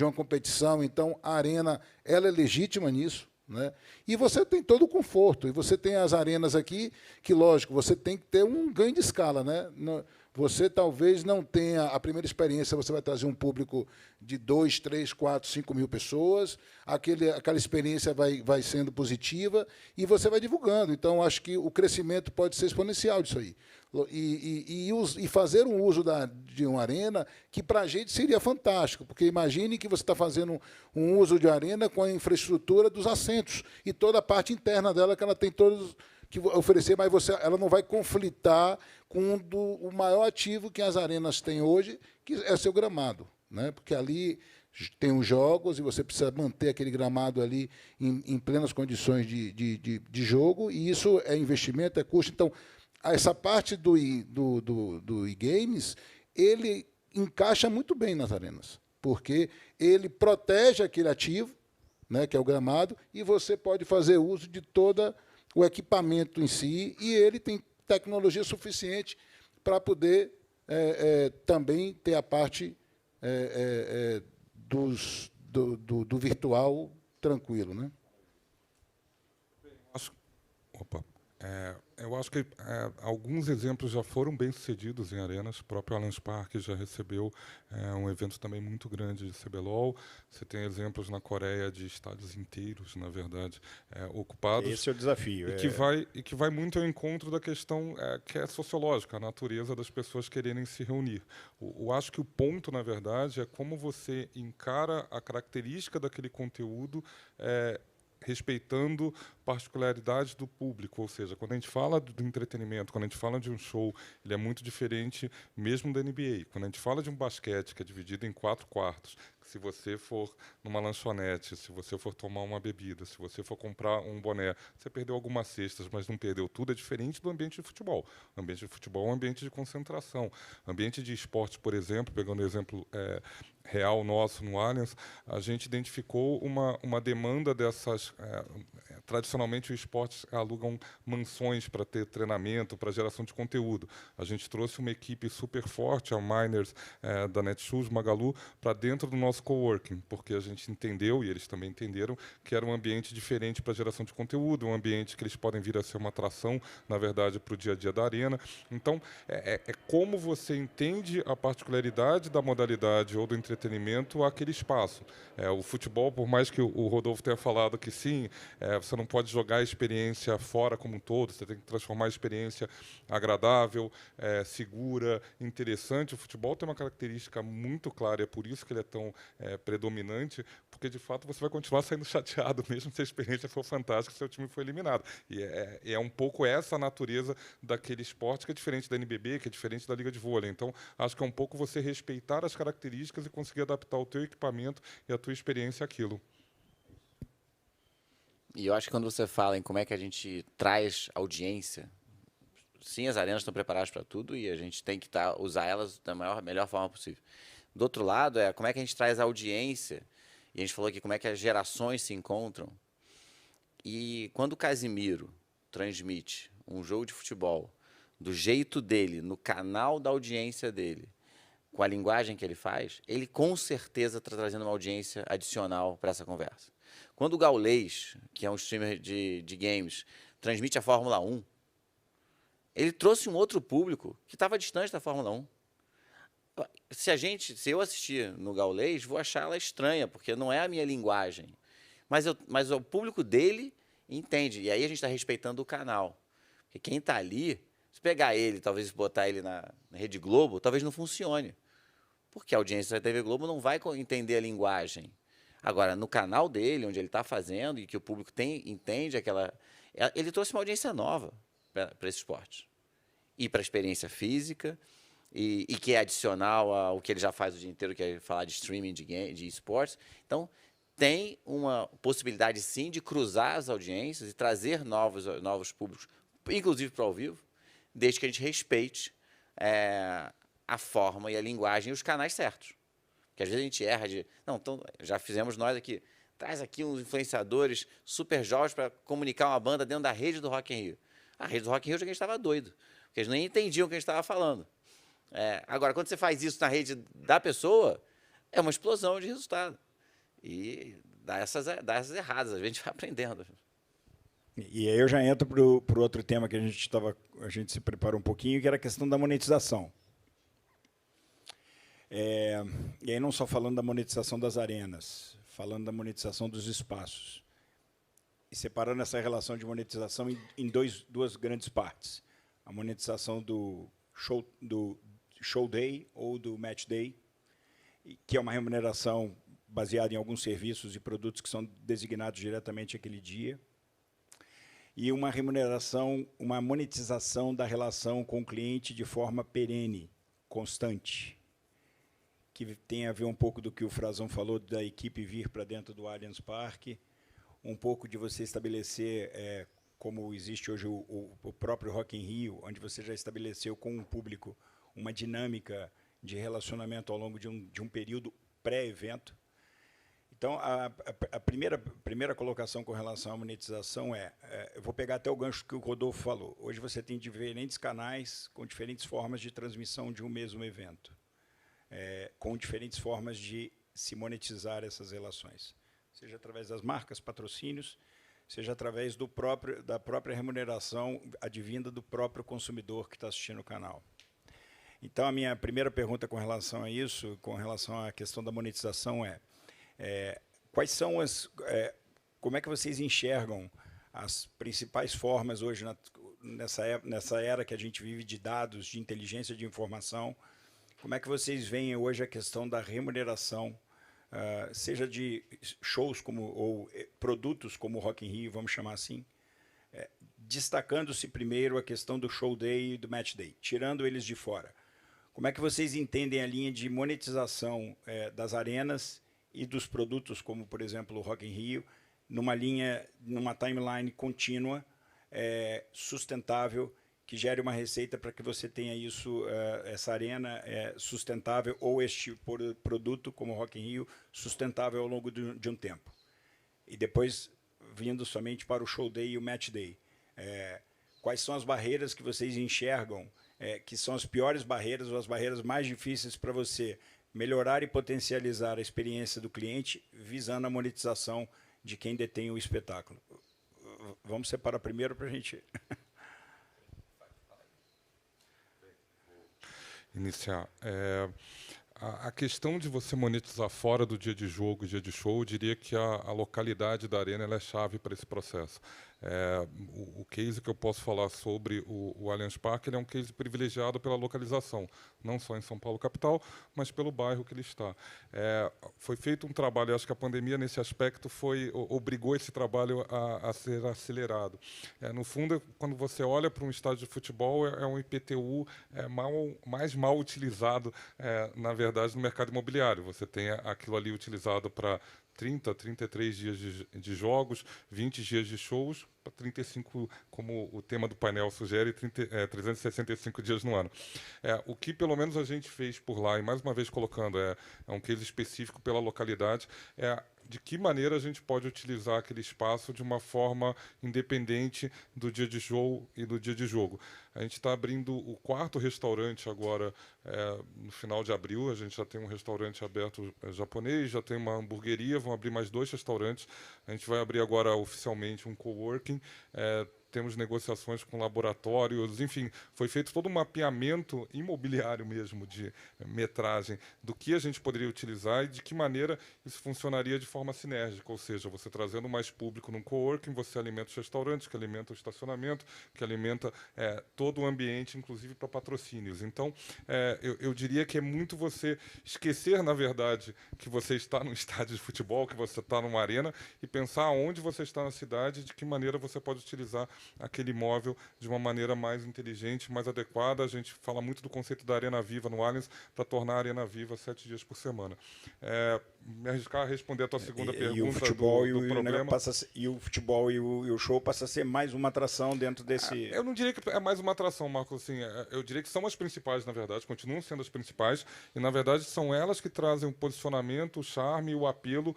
uma competição, então a arena ela é legítima nisso, né? E você tem todo o conforto, e você tem as arenas aqui, que, lógico, você tem que ter um ganho de escala, né? Você talvez não tenha a primeira experiência, você vai trazer um público de 2, 3, 4, 5 mil pessoas, aquela experiência vai sendo positiva e você vai divulgando. Então, acho que o crescimento pode ser exponencial disso aí. E fazer um uso de uma arena que, para a gente, seria fantástico, porque imagine que você está fazendo um uso de arena com a infraestrutura dos assentos e toda a parte interna dela, que ela tem todos... que oferecer, mas ela não vai conflitar com o maior ativo que as arenas têm hoje, que é seu gramado, né? Porque ali tem os jogos e você precisa manter aquele gramado ali em plenas condições de jogo, e isso é investimento, é custo. Então, essa parte do e-games, ele encaixa muito bem nas arenas, porque ele protege aquele ativo, né, que é o gramado, e você pode fazer uso de toda o equipamento em si, e ele tem tecnologia suficiente para poder também ter a parte do virtual tranquilo, né? Eu acho que alguns exemplos já foram bem-sucedidos em arenas. O próprio Allianz Parque já recebeu um evento também muito grande de CBLOL. Você tem exemplos na Coreia de estádios inteiros, na verdade, ocupados. Esse é o desafio. E que vai muito ao encontro da questão que é sociológica, a natureza das pessoas quererem se reunir. Eu acho que o ponto, na verdade, é como você encara a característica daquele conteúdo, respeitando particularidades do público, ou seja, quando a gente fala do entretenimento, quando a gente fala de um show, ele é muito diferente mesmo da NBA. Quando a gente fala de um basquete que é dividido em 4 quartos, se você for numa lanchonete, se você for tomar uma bebida, se você for comprar um boné, você perdeu algumas cestas, mas não perdeu tudo, é diferente do ambiente de futebol. O ambiente de futebol é um ambiente de concentração. O ambiente de esportes, por exemplo, pegando o exemplo real nosso no Allianz, a gente identificou uma demanda dessas... tradicionalmente, os esportes alugam mansões para ter treinamento, para geração de conteúdo. A gente trouxe uma equipe super forte, a Miners, da Netshoes, Magalu, para dentro do nosso nosso coworking, porque a gente entendeu, e eles também entenderam, que era um ambiente diferente para geração de conteúdo, um ambiente que eles podem vir a ser uma atração, na verdade, para o dia a dia da arena. Então, é como você entende a particularidade da modalidade ou do entretenimento àquele espaço. O futebol, por mais que o Rodolfo tenha falado que sim, você não pode jogar a experiência fora como um todo, você tem que transformar a experiência agradável, segura, interessante. O futebol tem uma característica muito clara, é por isso que ele é tão predominante, porque, de fato, você vai continuar saindo chateado, mesmo se a experiência for fantástica, se o seu time for eliminado. E é um pouco essa a natureza daquele esporte, que é diferente da NBB, que é diferente da Liga de Vôlei. Então, acho que é um pouco você respeitar as características e conseguir adaptar o teu equipamento e a tua experiência àquilo. E eu acho que quando você fala em como é que a gente traz audiência, sim, as arenas estão preparadas para tudo e a gente tem que usar elas da melhor forma possível. Do outro lado, como é que a gente traz audiência, e a gente falou aqui como é que as gerações se encontram. E quando o Casimiro transmite um jogo de futebol do jeito dele, no canal da audiência dele, com a linguagem que ele faz, ele com certeza está trazendo uma audiência adicional para essa conversa. Quando o Gaules, que é um streamer de games, transmite a Fórmula 1, ele trouxe um outro público que estava distante da Fórmula 1. Se eu assistir no Gaules, vou achar ela estranha, porque não é a minha linguagem. Mas o público dele entende. E aí a gente está respeitando o canal. Porque quem está ali, se pegar ele, talvez botar ele na Rede Globo, talvez não funcione. Porque a audiência da TV Globo não vai entender a linguagem. Agora, no canal dele, onde ele está fazendo, e que o público entende ele trouxe uma audiência nova para esse esporte. E para a experiência física, e que é adicional ao que ele já faz o dia inteiro, que é falar de streaming de esportes. Então, tem uma possibilidade, sim, de cruzar as audiências e trazer novos públicos, inclusive para o ao vivo, desde que a gente respeite a forma e a linguagem e os canais certos. Porque às vezes a gente erra de... Não, então, já fizemos nós aqui. Traz aqui uns influenciadores super jovens para comunicar uma banda dentro da rede do Rock in Rio. A rede do Rock in Rio, a gente estava doido. Porque eles nem entendiam o que a gente estava falando. Agora, quando você faz isso na rede da pessoa, é uma explosão de resultado. E dá essas erradas, a gente vai aprendendo. E aí eu já entro para o outro tema que a gente se preparou um pouquinho, que era a questão da monetização. E aí não só falando da monetização das arenas, falando da monetização dos espaços. E separando essa relação de monetização em duas grandes partes. A monetização do show day ou do match day, que é uma remuneração baseada em alguns serviços e produtos que são designados diretamente aquele dia. E uma monetização da relação com o cliente de forma perene, constante, que tem a ver um pouco do que o Frazão falou, da equipe vir para dentro do Allianz Parque, um pouco de você estabelecer, como existe hoje o próprio Rock in Rio, onde você já estabeleceu com o público uma dinâmica de relacionamento ao longo de um período pré-evento. Então, a primeira colocação com relação à monetização eu vou pegar até o gancho que o Rodolfo falou. Hoje você tem diferentes canais com diferentes formas de transmissão de um mesmo evento, com diferentes formas de se monetizar essas relações, seja através das marcas, patrocínios, seja através da própria remuneração advinda do próprio consumidor que está assistindo o canal. Então, a minha primeira pergunta com relação a isso, com relação à questão da monetização quais são como é que vocês enxergam as principais formas hoje, nessa era que a gente vive de dados, de inteligência de informação, como é que vocês veem hoje a questão da remuneração, seja de shows ou produtos como o Rock in Rio, vamos chamar assim, destacando-se primeiro a questão do show day e do match day, tirando eles de fora. Como é que vocês entendem a linha de monetização das arenas e dos produtos, como, por exemplo, o Rock in Rio, numa timeline contínua, sustentável, que gere uma receita para que você tenha essa arena sustentável, ou este produto, como o Rock in Rio, sustentável ao longo de um tempo. E depois, vindo somente para o show day e o match day. Quais são as barreiras que vocês enxergam, que são as piores barreiras ou as barreiras mais difíceis para você melhorar e potencializar a experiência do cliente, visando a monetização de quem detém o espetáculo. Vamos separar primeiro para a gente... Iniciar. A questão de você monetizar fora do dia de jogo, dia de show, eu diria que a localidade da arena ela é chave para esse processo. O case que eu posso falar sobre o Allianz Parque ele é um case privilegiado pela localização, não só em São Paulo capital, mas pelo bairro que ele está. Foi feito um trabalho, acho que a pandemia nesse aspecto obrigou esse trabalho a ser acelerado. No fundo, quando você olha para um estádio de futebol, é um IPTU mais mal utilizado, na verdade, no mercado imobiliário. Você tem aquilo ali utilizado para 30, 33 dias de jogos, 20 dias de shows, para 35, como o tema do painel sugere, 365 dias no ano. O que, pelo menos, a gente fez por lá, e mais uma vez colocando, é um case específico pela localidade, de que maneira a gente pode utilizar aquele espaço de uma forma independente do dia de show e do dia de jogo. A gente está abrindo o 4º restaurante agora, no final de abril. A gente já tem um restaurante aberto japonês, já tem uma hamburgueria, vão abrir mais 2 restaurantes. A gente vai abrir agora oficialmente um coworking. Temos negociações com laboratórios, enfim, foi feito todo um mapeamento imobiliário mesmo, de metragem, do que a gente poderia utilizar e de que maneira isso funcionaria de forma sinérgica, ou seja, você trazendo mais público num coworking, você alimenta os restaurantes, que alimenta o estacionamento, que alimenta todo o ambiente, inclusive para patrocínios. Então, eu diria que é muito você esquecer, na verdade, que você está num estádio de futebol, que você está numa arena, e pensar onde você está na cidade e de que maneira você pode utilizar aquele imóvel de uma maneira mais inteligente, mais adequada. A gente fala muito do conceito da Arena Viva no Allianz para tornar a Arena Viva 7 dias por semana. Me arriscar a responder a tua segunda pergunta e o futebol do problema. E o futebol e o show passa a ser mais uma atração dentro desse... Eu não diria que é mais uma atração, Marcos. Assim, eu diria que são as principais, na verdade, continuam sendo as principais, e, na verdade, são elas que trazem o posicionamento, o charme e o apelo.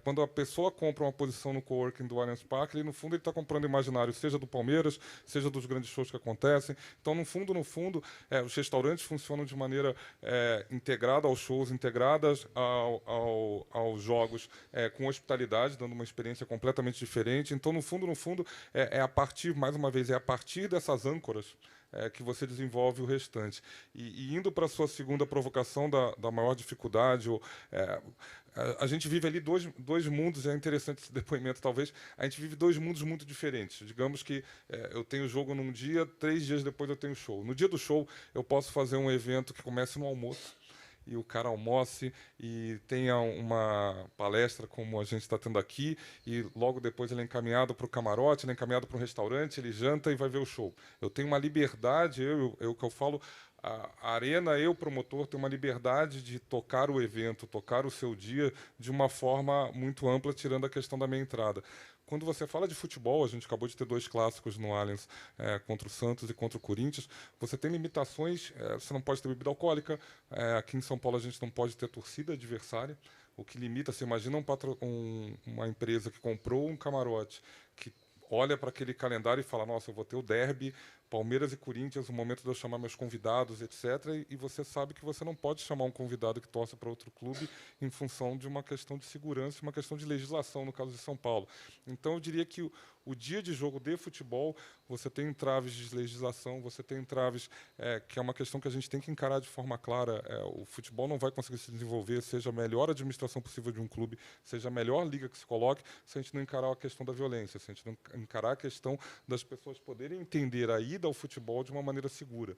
Quando a pessoa compra uma posição no coworking do Allianz Parque, ele, no fundo, ele está comprando imaginário, seja do Palmeiras, seja dos grandes shows que acontecem. Então, no fundo, os restaurantes funcionam de maneira integrada aos shows, integradas aos jogos, com hospitalidade, dando uma experiência completamente diferente. Então, no fundo, a partir, mais uma vez, é a partir dessas âncoras que você desenvolve o restante. E indo para a sua segunda provocação da maior dificuldade, a gente vive ali dois mundos, é interessante esse depoimento, talvez. A gente vive 2 mundos muito diferentes. Digamos que eu tenho jogo num dia, 3 dias depois eu tenho show. No dia do show, eu posso fazer um evento que comece no almoço, e o cara almoce e tenha uma palestra como a gente está tendo aqui, e logo depois ele é encaminhado para o camarote, ele é encaminhado para um restaurante, ele janta e vai ver o show. Eu tenho uma liberdade, que eu falo, a arena, promotor, tenho uma liberdade de tocar o evento, tocar o seu dia de uma forma muito ampla, tirando a questão da minha entrada. Quando você fala de futebol, a gente acabou de ter 2 clássicos no Allianz, contra o Santos e contra o Corinthians, você tem limitações, você não pode ter bebida alcoólica, aqui em São Paulo a gente não pode ter torcida adversária, o que limita, você imagina uma empresa que comprou um camarote, que olha para aquele calendário e fala, nossa, eu vou ter o derby, Palmeiras e Corinthians, o momento de eu chamar meus convidados, etc. E você sabe que você não pode chamar um convidado que torce para outro clube em função de uma questão de segurança, uma questão de legislação, no caso de São Paulo. Então, eu diria que o dia de jogo de futebol, você tem entraves de legislação, você tem entraves que é uma questão que a gente tem que encarar de forma clara. O futebol não vai conseguir se desenvolver, seja a melhor administração possível de um clube, seja a melhor liga que se coloque, se a gente não encarar a questão da violência, se a gente não encarar a questão das pessoas poderem entender a ida ao futebol de uma maneira segura.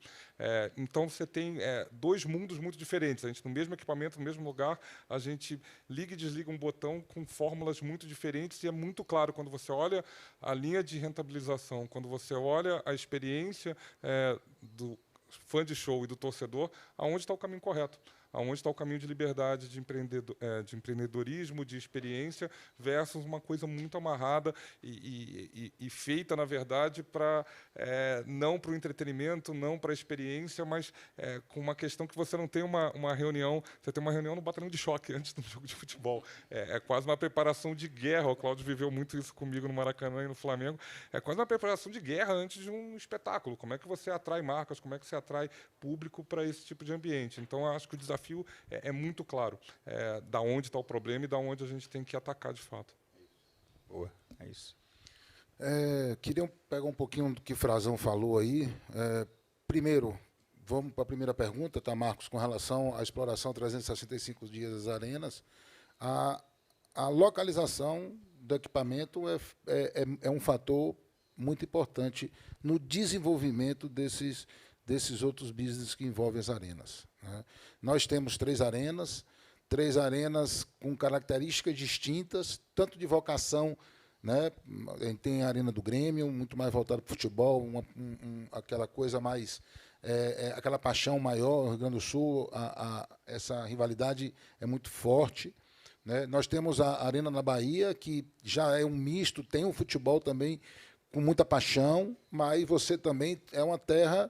Então, você tem 2 mundos muito diferentes. A gente, no mesmo equipamento, no mesmo lugar, a gente liga e desliga um botão com fórmulas muito diferentes, e é muito claro quando você olha a linha de rentabilização, quando você olha a experiência do fã de show e do torcedor, aonde está o caminho correto, aonde está o caminho de liberdade, de empreendedorismo, de experiência, versus uma coisa muito amarrada e feita, na verdade, não para o entretenimento, não para a experiência, mas com uma questão que você não tem uma reunião, você tem uma reunião no batalhão de choque antes do jogo de futebol. É quase uma preparação de guerra. O Cláudio viveu muito isso comigo no Maracanã e no Flamengo. É quase uma preparação de guerra antes de um espetáculo. Como é que você atrai marcas, como é que você atrai público para esse tipo de ambiente? Então, eu acho que o desafio desafio é muito claro, da onde está o problema e da onde a gente tem que atacar de fato. Boa, é isso. Queria pegar um pouquinho do que o Frazão falou aí. Primeiro, vamos para a primeira pergunta, tá, Marcos, com relação à exploração 365 dias das arenas. A localização do equipamento é um fator muito importante no desenvolvimento desses outros business que envolvem as arenas, né? Nós temos 3 arenas com características distintas, tanto de vocação, né? A gente tem a Arena do Grêmio, muito mais voltada para o futebol, aquela coisa mais, aquela paixão maior. No Rio Grande do Sul, essa rivalidade é muito forte, né? Nós temos a Arena na Bahia, que já é um misto, tem um futebol também com muita paixão, mas você também é uma terra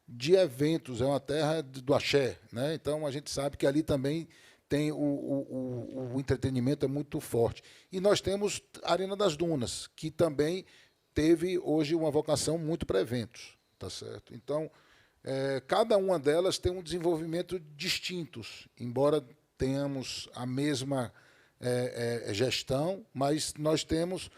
de eventos, é uma terra do axé, né? Então, a gente sabe que ali também tem o entretenimento é muito forte. E nós temos a Arena das Dunas, que também teve hoje uma vocação muito para eventos, tá certo? Então, cada uma delas tem um desenvolvimento distintos, embora tenhamos a mesma gestão, mas nós temos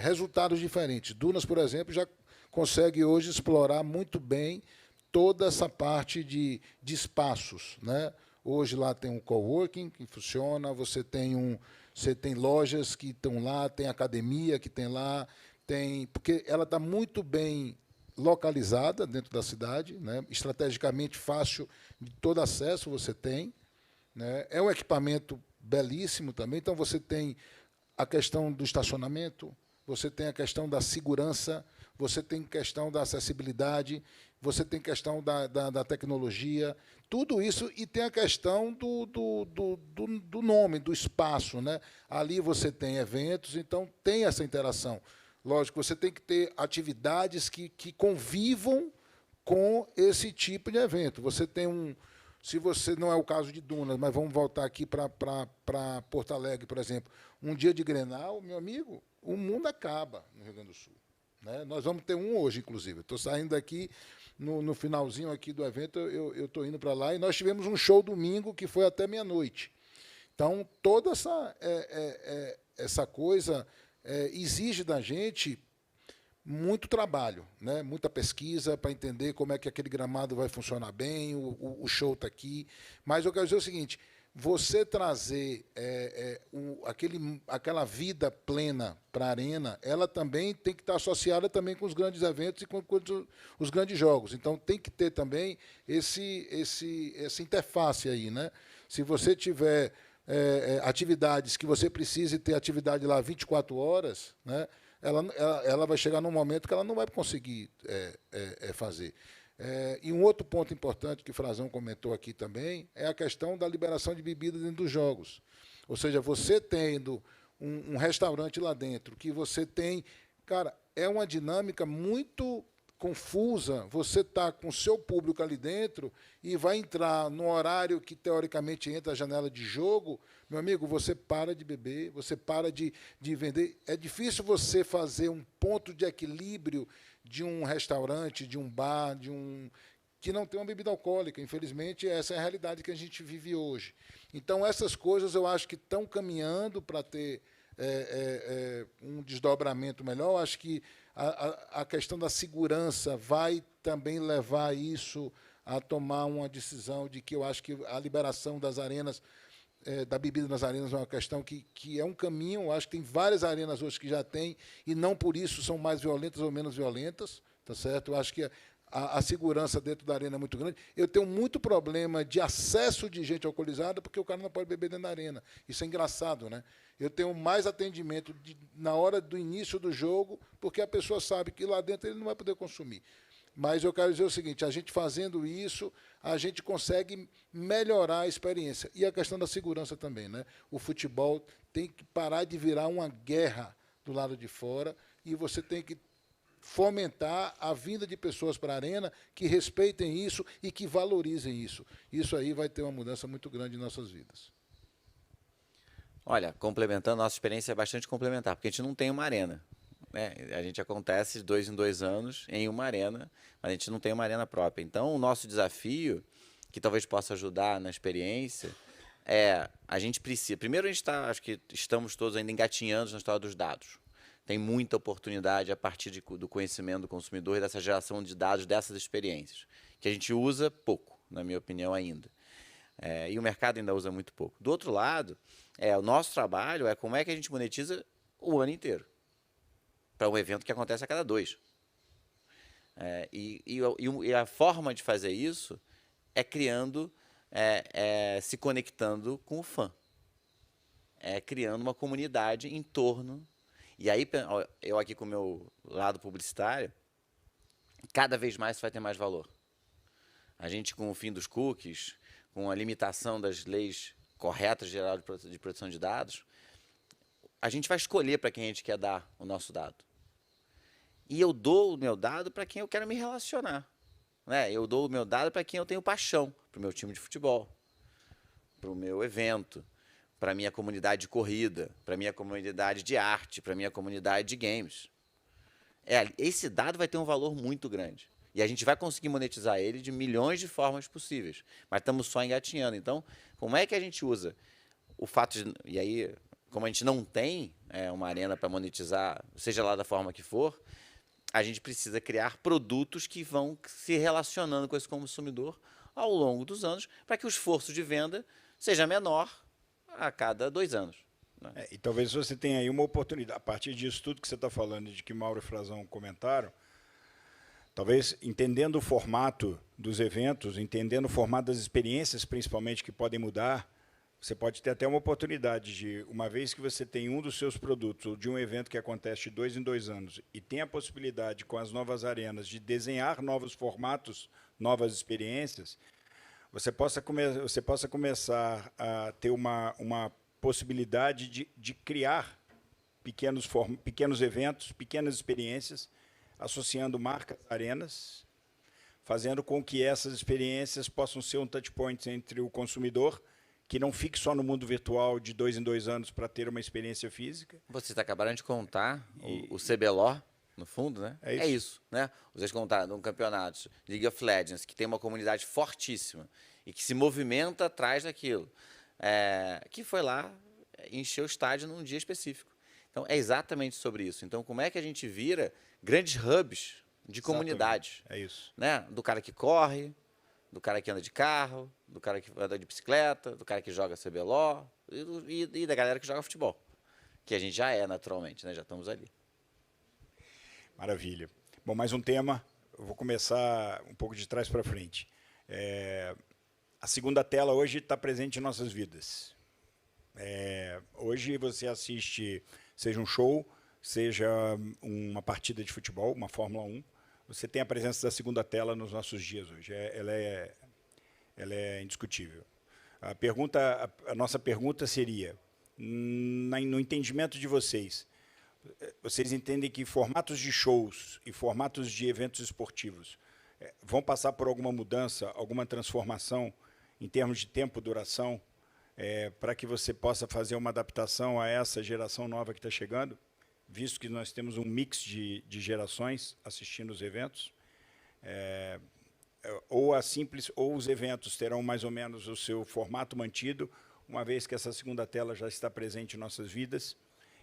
resultados diferentes. Dunas, por exemplo, já consegue hoje explorar muito bem toda essa parte de espaços, né? Hoje lá tem um coworking que funciona, você tem lojas que estão lá, tem academia que tem lá, porque ela está muito bem localizada dentro da cidade, né? Estrategicamente fácil, de todo acesso você tem, né? É um equipamento belíssimo também, então você tem a questão do estacionamento, você tem a questão da segurança, você tem questão da acessibilidade, você tem questão da tecnologia, tudo isso, e tem a questão do nome, do espaço, né? Ali você tem eventos, então tem essa interação. Lógico, você tem que ter atividades que convivam com esse tipo de evento. Você tem se você não é o caso de Dunas, mas vamos voltar aqui para Porto Alegre, por exemplo, um dia de Grenal, meu amigo, o mundo acaba no Rio Grande do Sul, né? Nós vamos ter um hoje, inclusive. Estou saindo daqui, no finalzinho aqui do evento, eu estou indo para lá, e nós tivemos um show domingo que foi até meia-noite. Então, toda essa coisa exige da gente muito trabalho, né? Muita pesquisa para entender como é que aquele gramado vai funcionar bem, o show está aqui. Mas eu quero dizer o seguinte, você trazer aquela vida plena para a arena, ela também tem que estar associada também com os grandes eventos e com os grandes jogos. Então, tem que ter também essa interface aí, né? Se você tiver atividades que você precise ter atividade lá 24 horas, né? Ela vai chegar num momento que ela não vai conseguir fazer. E um outro ponto importante que o Frazão comentou aqui também é a questão da liberação de bebidas dentro dos jogos. Ou seja, você tendo um restaurante lá dentro, que você tem... Cara, é uma dinâmica muito confusa. Você está com o seu público ali dentro e vai entrar no horário que, teoricamente, entra a janela de jogo. Meu amigo, você para de beber, você para de vender. É difícil você fazer um ponto de equilíbrio de um restaurante, de um bar, que não tem uma bebida alcoólica. Infelizmente, essa é a realidade que a gente vive hoje. Então, essas coisas eu acho que estão caminhando para ter um desdobramento melhor. Eu acho que a questão da segurança vai também levar isso a tomar uma decisão de que eu acho que a liberação das arenas, da bebida nas arenas, é uma questão que é um caminho. Eu acho que tem várias arenas hoje que já têm, e não por isso são mais violentas ou menos violentas, tá certo? Eu acho que a segurança dentro da arena é muito grande. Eu tenho muito problema de acesso de gente alcoolizada, porque o cara não pode beber dentro da arena. Isso é engraçado, né? Eu tenho mais atendimento na hora do início do jogo, porque a pessoa sabe que lá dentro ele não vai poder consumir. Mas eu quero dizer o seguinte, a gente fazendo isso, a gente consegue melhorar a experiência. E a questão da segurança também, né? O futebol tem que parar de virar uma guerra do lado de fora, e você tem que fomentar a vinda de pessoas para a arena que respeitem isso e que valorizem isso. Isso aí vai ter uma mudança muito grande em nossas vidas. Olha, complementando, nossa experiência é bastante complementar, porque a gente não tem uma arena, né? A gente acontece de 2 em 2 anos em uma arena, mas a gente não tem uma arena própria. Então, o nosso desafio, que talvez possa ajudar na experiência, a gente precisa... Primeiro, acho que estamos todos ainda engatinhando na história dos dados. Tem muita oportunidade a partir do conhecimento do consumidor e dessa geração de dados, dessas experiências, que a gente usa pouco, na minha opinião, ainda. E o mercado ainda usa muito pouco. Do outro lado, o nosso trabalho é como é que a gente monetiza o ano inteiro, para um evento que acontece a cada 2. E a forma de fazer isso é criando, se conectando com o fã. Criando uma comunidade em torno. E aí, eu aqui com o meu lado publicitário, cada vez mais isso vai ter mais valor. A gente, com o fim dos cookies, com a limitação das leis corretas geral de proteção de dados, a gente vai escolher para quem a gente quer dar o nosso dado. E eu dou o meu dado para quem eu quero me relacionar. Né? Eu dou o meu dado para quem eu tenho paixão, para o meu time de futebol, para o meu evento, para a minha comunidade de corrida, para a minha comunidade de arte, para a minha comunidade de games. Esse dado vai ter um valor muito grande. E a gente vai conseguir monetizar ele de milhões de formas possíveis. Mas estamos só engatinhando. Então, como é que a gente usa o fato de... E aí, como a gente não tem uma arena para monetizar, seja lá da forma que for, a gente precisa criar produtos que vão se relacionando com esse consumidor ao longo dos anos, para que o esforço de venda seja menor a cada 2 anos. Né? E talvez você tenha aí uma oportunidade, a partir disso tudo que você está falando, de que Mauro e Frazão comentaram, talvez entendendo o formato dos eventos, entendendo o formato das experiências, principalmente, que podem mudar, você pode ter até uma oportunidade de, uma vez que você tem um dos seus produtos, ou de um evento que acontece de 2 em 2 anos, e tem a possibilidade, com as novas arenas, de desenhar novos formatos, novas experiências, você possa começar a ter uma possibilidade de criar pequenos eventos, pequenas experiências, associando marcas arenas, fazendo com que essas experiências possam ser um touch point entre o consumidor, que não fique só no mundo virtual de 2 em 2 anos para ter uma experiência física. Vocês acabaram de contar o CBLOL, no fundo, né? É isso, né? Vocês contaram um campeonato League of Legends, que tem uma comunidade fortíssima e que se movimenta atrás daquilo, que foi lá encher o estádio num dia específico. Então, é exatamente sobre isso. Então, como é que a gente vira grandes hubs de comunidades? É isso. Né? Do cara que corre, do cara que anda de carro, do cara que anda de bicicleta, do cara que joga CBLOL e da galera que joga futebol, que a gente já é naturalmente, né? Já estamos ali. Maravilha. Bom, mais um tema, eu vou começar um pouco de trás para frente. A segunda tela hoje está presente em nossas vidas. Hoje você assiste, seja um show, seja uma partida de futebol, uma Fórmula 1, você tem a presença da segunda tela nos nossos dias hoje. Ela é indiscutível. A nossa pergunta seria, no entendimento de vocês entendem que formatos de shows e formatos de eventos esportivos vão passar por alguma mudança, alguma transformação em termos de tempo, duração, para que você possa fazer uma adaptação a essa geração nova que está chegando, visto que nós temos um mix de gerações assistindo os eventos? Ou os eventos terão mais ou menos o seu formato mantido, uma vez que essa segunda tela já está presente em nossas vidas,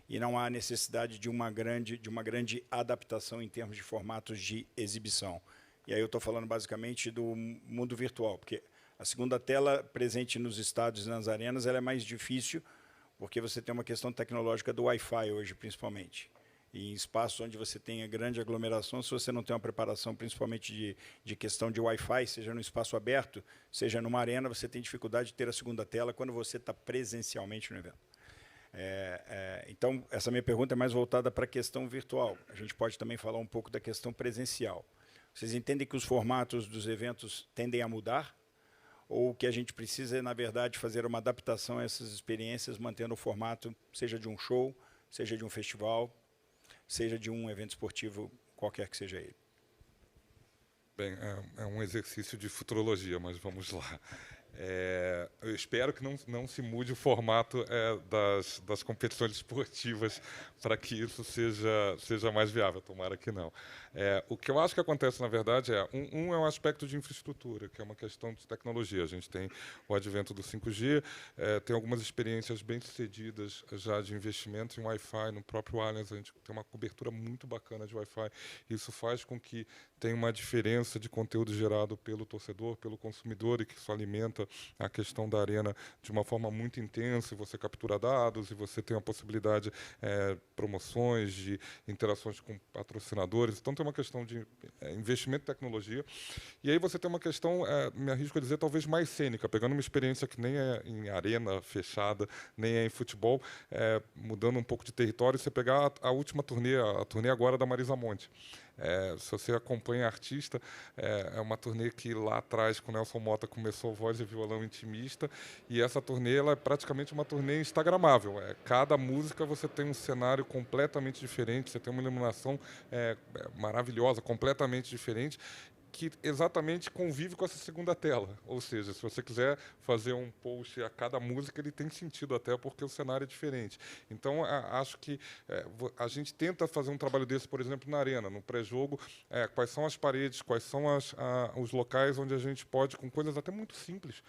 e não há necessidade de uma grande adaptação em termos de formatos de exibição. E aí eu estou falando basicamente do mundo virtual, porque a segunda tela presente nos estádios e nas arenas ela é mais difícil, porque você tem uma questão tecnológica do Wi-Fi hoje, principalmente. E em espaços onde você tem a grande aglomeração, se você não tem uma preparação, principalmente de questão de Wi-Fi, seja no espaço aberto, seja numa arena, você tem dificuldade de ter a segunda tela quando você está presencialmente no evento. Então, essa minha pergunta é mais voltada para a questão virtual. A gente pode também falar um pouco da questão presencial. Vocês entendem que os formatos dos eventos tendem a mudar? Ou o que a gente precisa é, na verdade, fazer uma adaptação a essas experiências, mantendo o formato, seja de um show, seja de um festival, seja de um evento esportivo, qualquer que seja ele? Bem, é um exercício de futurologia, mas vamos lá. Eu espero que não se mude o formato das competições esportivas para que isso seja mais viável. Tomara que não. O que eu acho que acontece, na verdade, é um aspecto de infraestrutura, que é uma questão de tecnologia. A gente tem o advento do 5G, tem algumas experiências bem-sucedidas já de investimento em Wi-Fi. No próprio Allianz, a gente tem uma cobertura muito bacana de Wi-Fi. Isso faz com que tenha uma diferença de conteúdo gerado pelo torcedor, pelo consumidor, e que isso alimenta a questão da arena de uma forma muito intensa, e você captura dados, e você tem a possibilidade de promoções, de interações com patrocinadores. Então, tem uma questão de investimento em tecnologia. E aí você tem uma questão, me arrisco a dizer, talvez mais cênica, pegando uma experiência que nem é em arena fechada, nem é em futebol, mudando um pouco de território, você pegar a última turnê, a turnê agora da Marisa Monte. Se você acompanha a artista, é uma turnê que lá atrás, com o Nelson Motta, começou voz e violão intimista, e essa turnê ela é praticamente uma turnê instagramável. Cada música você tem um cenário completamente diferente, você tem uma iluminação maravilhosa, completamente diferente, que exatamente convive com essa segunda tela. Ou seja, se você quiser fazer um post a cada música, ele tem sentido até porque o cenário é diferente. Então, acho que a gente tenta fazer um trabalho desse, por exemplo, na arena, no pré-jogo, quais são as paredes, quais são os locais onde a gente pode, com coisas até muito simples,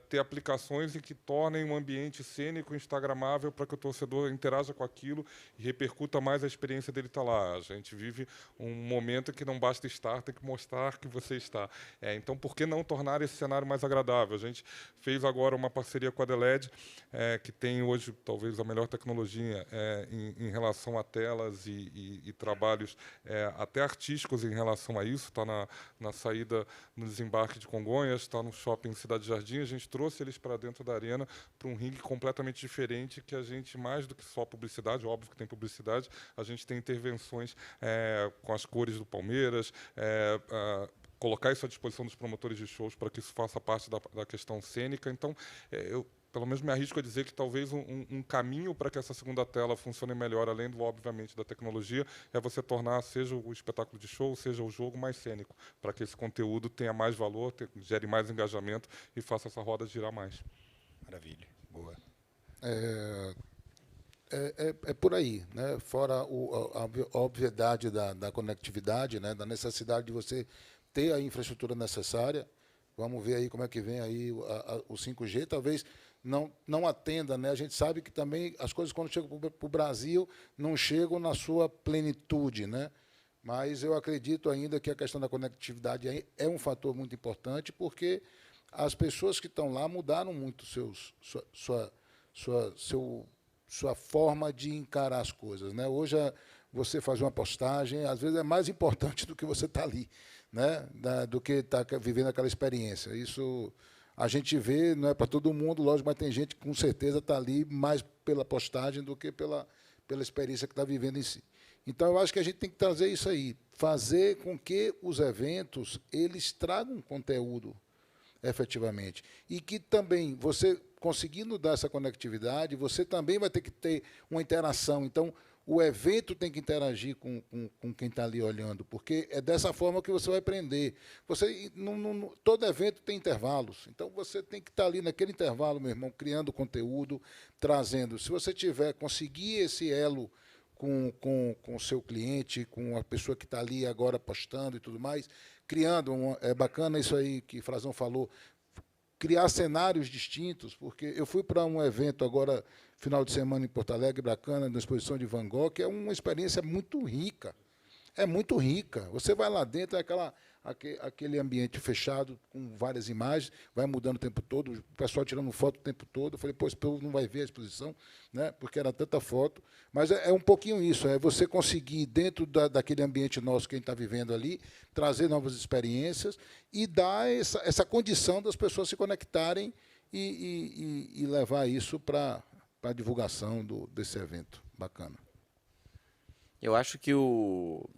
ter aplicações em que tornem um ambiente cênico, instagramável, para que o torcedor interaja com aquilo e repercuta mais a experiência dele estar lá. A gente vive um momento em que não basta estar, tem que mostrar que você está. Então, por que não tornar esse cenário mais agradável? A gente fez agora uma parceria com a Deled, que tem hoje talvez a melhor tecnologia em relação a telas e trabalhos até artísticos em relação a isso. Está na saída, no desembarque de Congonhas, está no shopping Cidade Jardim. A gente trouxe eles para dentro da arena, para um ringue completamente diferente, que a gente, mais do que só publicidade, óbvio que tem publicidade, a gente tem intervenções com as cores do Palmeiras, colocar isso à disposição dos promotores de shows para que isso faça parte da questão cênica. Então, eu pelo menos me arrisco a dizer que talvez um caminho para que essa segunda tela funcione melhor, além, obviamente, da tecnologia, é você tornar, seja o espetáculo de show, seja o jogo, mais cênico, para que esse conteúdo tenha mais valor, gere mais engajamento e faça essa roda girar mais. Maravilha. Boa. É por aí, né? Fora a obviedade da conectividade, né? Da necessidade de você ter a infraestrutura necessária. Vamos ver aí como é que vem aí o 5G. Talvez não atenda, né? A gente sabe que também as coisas, quando chegam para o Brasil, não chegam na sua plenitude, né? Mas eu acredito ainda que a questão da conectividade é um fator muito importante, porque as pessoas que estão lá mudaram muito sua forma de encarar as coisas, né? Hoje, você fazer uma postagem, às vezes, é mais importante do que você estar ali, né? Do que estar vivendo aquela experiência. Isso a gente vê, não é para todo mundo, lógico, mas tem gente que, com certeza, está ali mais pela postagem do que pela experiência que está vivendo em si. Então, eu acho que a gente tem que trazer isso aí, fazer com que os eventos eles tragam conteúdo, efetivamente. E que também, você conseguindo dar essa conectividade, você também vai ter que ter uma interação. Então, o evento tem que interagir com quem está ali olhando, porque é dessa forma que você vai aprender. Todo evento tem intervalos, então você tem que estar ali naquele intervalo, meu irmão, criando conteúdo, trazendo. Se você conseguir esse elo com o seu cliente, com a pessoa que está ali agora postando e tudo mais, criando, é bacana isso aí que Frazão falou, criar cenários distintos, porque eu fui para um evento agora, final de semana em Porto Alegre, bacana, na exposição de Van Gogh, que é uma experiência muito rica. É muito rica. Você vai lá dentro, aquele ambiente fechado, com várias imagens, vai mudando o tempo todo, o pessoal tirando foto o tempo todo. Eu falei, pô, esse povo não vai ver a exposição, né? Porque era tanta foto. Mas é um pouquinho isso, é você conseguir, dentro daquele ambiente nosso que a gente está vivendo ali, trazer novas experiências e dar essa condição das pessoas se conectarem e levar isso para a divulgação desse evento. Bacana. Eu acho que o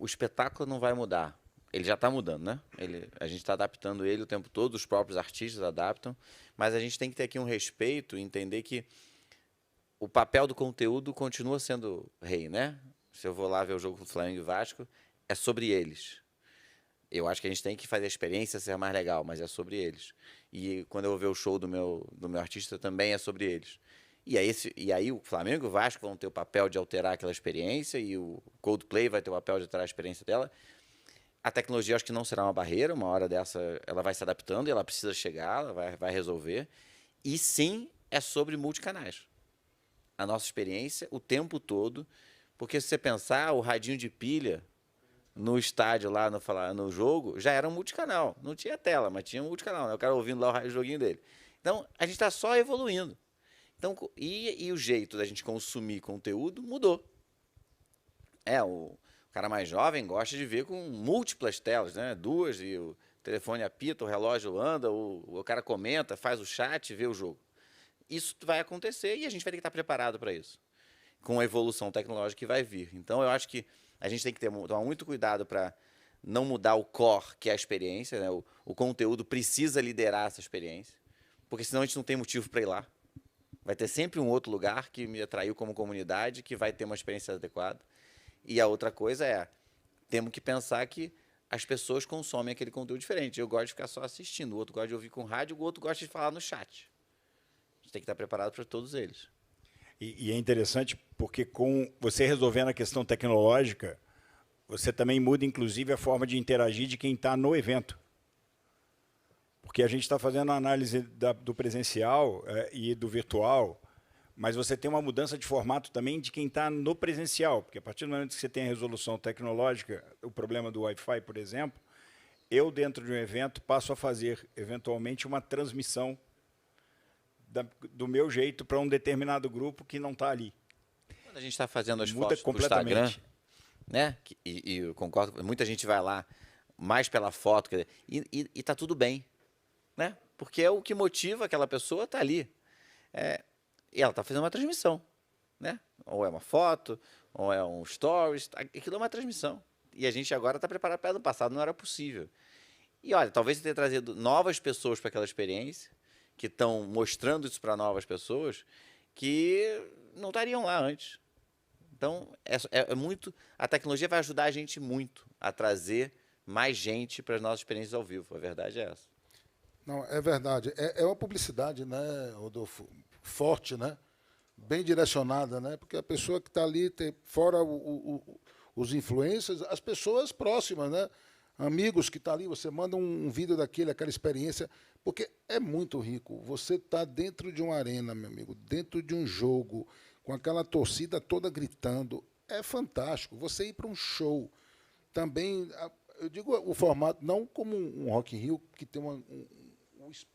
espetáculo não vai mudar. Ele já está mudando, né? A gente está adaptando ele o tempo todo, os próprios artistas adaptam, mas a gente tem que ter aqui um respeito e entender que o papel do conteúdo continua sendo rei, né? Se eu vou lá ver o jogo do Flamengo e Vasco, é sobre eles. Eu acho que a gente tem que fazer a experiência ser mais legal, mas é sobre eles. E quando eu vou ver o show do meu artista, também é sobre eles. E aí o Flamengo e o Vasco vão ter o papel de alterar aquela experiência, e o Coldplay vai ter o papel de alterar a experiência dela. A tecnologia, acho que não será uma barreira, uma hora dessa ela vai se adaptando, e ela precisa chegar, ela vai resolver. E sim, é sobre multicanais. A nossa experiência o tempo todo, porque se você pensar, o radinho de pilha no estádio lá, no jogo, já era um multicanal. Não tinha tela, mas tinha um multicanal, né? O cara ouvindo lá o joguinho dele. Então, a gente está só evoluindo. Então, e o jeito da gente consumir conteúdo mudou. O cara mais jovem gosta de ver com múltiplas telas, né? 2, e o telefone apita, o relógio anda, o cara comenta, faz o chat, vê o jogo. Isso vai acontecer e a gente vai ter que estar preparado para isso, com a evolução tecnológica que vai vir. Então, eu acho que a gente tem que tomar muito cuidado para não mudar o core, que é a experiência, né? O conteúdo precisa liderar essa experiência, porque senão a gente não tem motivo para ir lá. Vai ter sempre um outro lugar que me atraiu como comunidade, que vai ter uma experiência adequada. E a outra coisa temos que pensar que as pessoas consomem aquele conteúdo diferente. Eu gosto de ficar só assistindo, o outro gosta de ouvir com rádio, o outro gosta de falar no chat. A gente tem que estar preparado para todos eles. E é interessante porque com você resolvendo a questão tecnológica, você também muda, inclusive, a forma de interagir de quem está no evento. Porque a gente está fazendo a análise do presencial e do virtual, mas você tem uma mudança de formato também de quem está no presencial, porque a partir do momento que você tem a resolução tecnológica, o problema do Wi-Fi, por exemplo, eu, dentro de um evento, passo a fazer, eventualmente, uma transmissão do meu jeito para um determinado grupo que não está ali. Quando a gente está fazendo as Muda fotos do completamente. Instagram, né? E eu concordo, muita gente vai lá mais pela foto, e está tudo bem, né? Porque é o que motiva aquela pessoa a estar ali. E ela está fazendo uma transmissão, né? Ou é uma foto, ou é um stories, aquilo é uma transmissão. E a gente agora está preparado para no passado, não era possível. E olha, talvez ter trazido novas pessoas para aquela experiência, que estão mostrando isso para novas pessoas, que não estariam lá antes. Então, muito. A tecnologia vai ajudar a gente muito a trazer mais gente para as nossas experiências ao vivo. A verdade é essa. Não, é verdade. É uma publicidade, né, Rodolfo? Forte, né? Bem direcionada, né? Porque a pessoa que está ali, fora os influencers, as pessoas próximas, né? Amigos que estão ali, você manda um vídeo aquela experiência, porque é muito rico. Você está dentro de uma arena, meu amigo, dentro de um jogo, com aquela torcida toda gritando. É fantástico. Você ir para um show também, eu digo o formato, não como um Rock in Rio, que tem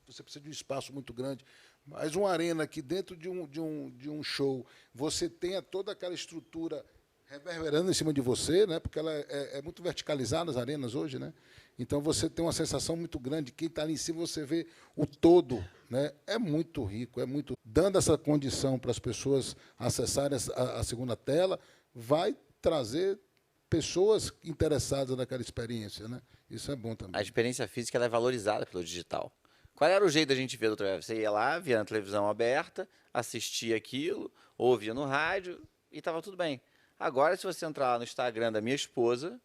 você precisa de um espaço muito grande, mas uma arena que dentro de um show você tenha toda aquela estrutura reverberando em cima de você, né? Porque ela é muito verticalizada, as arenas hoje, né? Então você tem uma sensação muito grande. Quem está ali em cima, você vê o todo, né? É muito rico, dando essa condição para as pessoas acessarem a segunda tela, vai trazer pessoas interessadas naquela experiência, né? Isso é bom também. A experiência física ela é valorizada pelo digital. Qual era o jeito da gente ver do outro? Você ia lá, via na televisão aberta, assistia aquilo, ouvia no rádio e estava tudo bem. Agora, se você entrar lá no Instagram da minha esposa,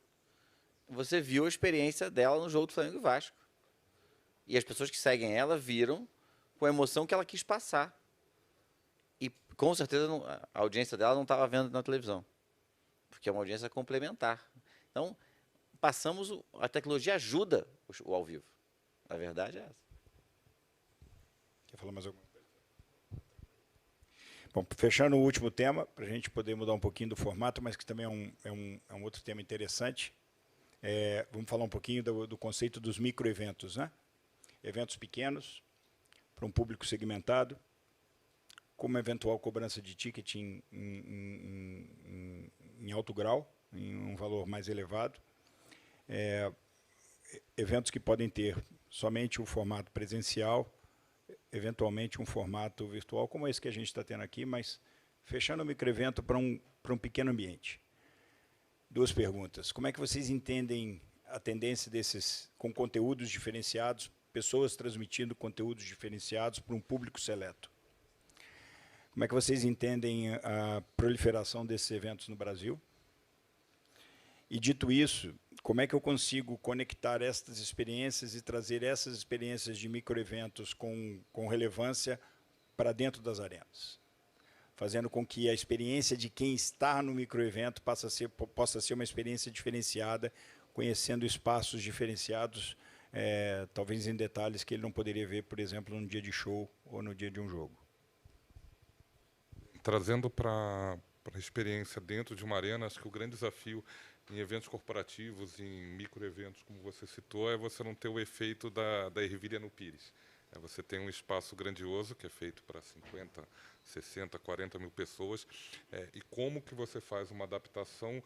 você viu a experiência dela no jogo do Flamengo e Vasco. E as pessoas que seguem ela viram com a emoção que ela quis passar. E, com certeza, a audiência dela não estava vendo na televisão. Porque é uma audiência complementar. Então, a tecnologia ajuda o ao vivo. A verdade é essa. Quer falar mais alguma coisa? Bom, fechando o último tema, para a gente poder mudar um pouquinho do formato, mas que também é um outro tema interessante, vamos falar um pouquinho do conceito dos microeventos, né? Eventos pequenos, para um público segmentado, com uma eventual cobrança de ticket em alto grau, em um valor mais elevado. Eventos que podem ter somente o formato presencial, eventualmente um formato virtual, como esse que a gente está tendo aqui, mas fechando o microevento para um pequeno ambiente. Duas perguntas. Como é que vocês entendem a tendência desses, com conteúdos diferenciados, pessoas transmitindo conteúdos diferenciados para um público seleto? Como é que vocês entendem a proliferação desses eventos no Brasil? E, dito isso, como é que eu consigo conectar estas experiências e trazer essas experiências de microeventos com relevância para dentro das arenas, fazendo com que a experiência de quem está no microevento possa ser uma experiência diferenciada, conhecendo espaços diferenciados, talvez em detalhes que ele não poderia ver, por exemplo, no dia de show ou no dia de um jogo. Trazendo para a experiência dentro de uma arena, acho que o grande desafio em eventos corporativos, em microeventos, como você citou, é você não ter o efeito da ervilha no pires. Você tem um espaço grandioso, que é feito para 50, 60, 40 mil pessoas, e como que você faz uma adaptação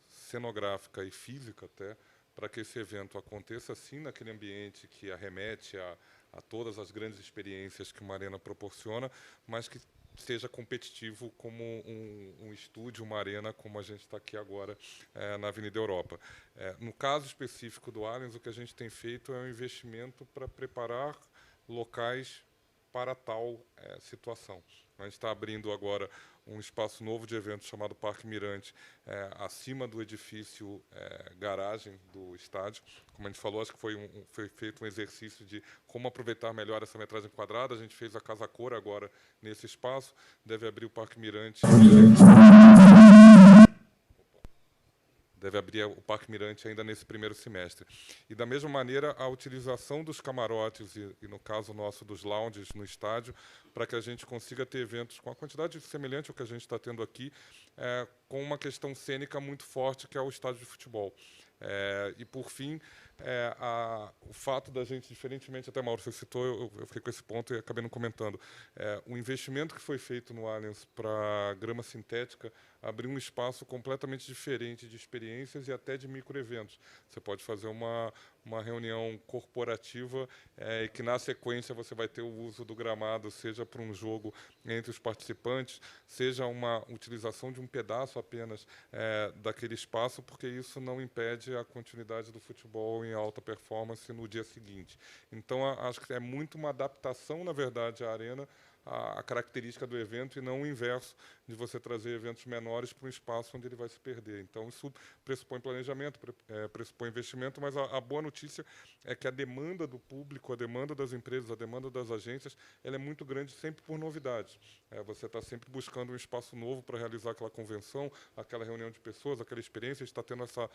cenográfica e física até, para que esse evento aconteça assim naquele ambiente que arremete a todas as grandes experiências que uma arena proporciona, mas que seja competitivo como um estúdio, uma arena, como a gente está aqui agora na Avenida Europa. No caso específico do Allianz, o que a gente tem feito é um investimento para preparar locais para tal situação. A gente está abrindo agora um espaço novo de eventos chamado Parque Mirante, acima do edifício garagem do estádio. Como a gente falou, acho que foi feito um exercício de como aproveitar melhor essa metragem quadrada. A gente fez a Casa Cor agora nesse espaço, deve abrir o Parque Mirante. Deve abrir o Parque Mirante ainda nesse primeiro semestre. E, da mesma maneira, a utilização dos camarotes e no caso nosso, dos lounges no estádio, para que a gente consiga ter eventos com a quantidade semelhante ao que a gente está tendo aqui, com uma questão cênica muito forte, que é o estádio de futebol. E, por fim, o fato da gente, diferentemente, até Mauro, você citou, eu fiquei com esse ponto e acabei não comentando, o investimento que foi feito no Allianz para grama sintética abriu um espaço completamente diferente de experiências e até de microeventos. Você pode fazer uma reunião corporativa e que, na sequência, você vai ter o uso do gramado, seja para um jogo entre os participantes, seja uma utilização de um pedaço apenas daquele espaço, porque isso não impede a continuidade do futebol em alta performance no dia seguinte. Então, acho que é muito uma adaptação, na verdade, à arena, a característica do evento, e não o inverso, de você trazer eventos menores para um espaço onde ele vai se perder. Então, isso pressupõe planejamento, pressupõe investimento, mas a boa notícia é que a demanda do público, a demanda das empresas, a demanda das agências, ela é muito grande sempre por novidades. Você está sempre buscando um espaço novo para realizar aquela convenção, aquela reunião de pessoas, aquela experiência. A gente está tendo essa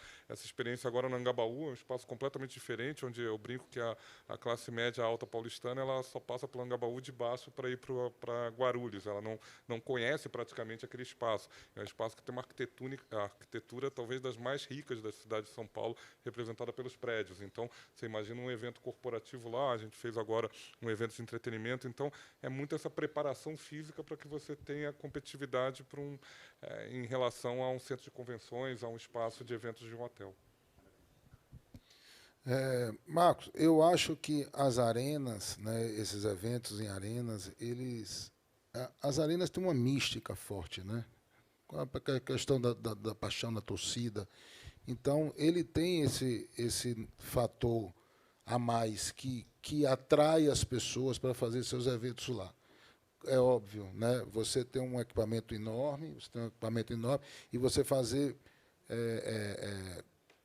experiência agora no Angabaú, um espaço completamente diferente, onde eu brinco que a classe média alta paulistana ela só passa pelo Angabaú de baixo para ir para Guarulhos. Ela não conhece praticamente aquele espaço. É um espaço que tem uma arquitetura talvez das mais ricas da cidade de São Paulo, representada pelos prédios. Então, você imagina um evento corporativo lá, a gente fez agora um evento de entretenimento. Então, é muito essa preparação física para que você tenha competitividade em relação a um centro de convenções, a um espaço de eventos de um hotel. Marcos, eu acho que as arenas, né, esses eventos em arenas, as arenas têm uma mística forte, né? Com a questão da paixão da torcida. Então, ele tem esse fator a mais que atrai as pessoas para fazer seus eventos lá. É óbvio, né? Você tem um equipamento enorme, e você fazer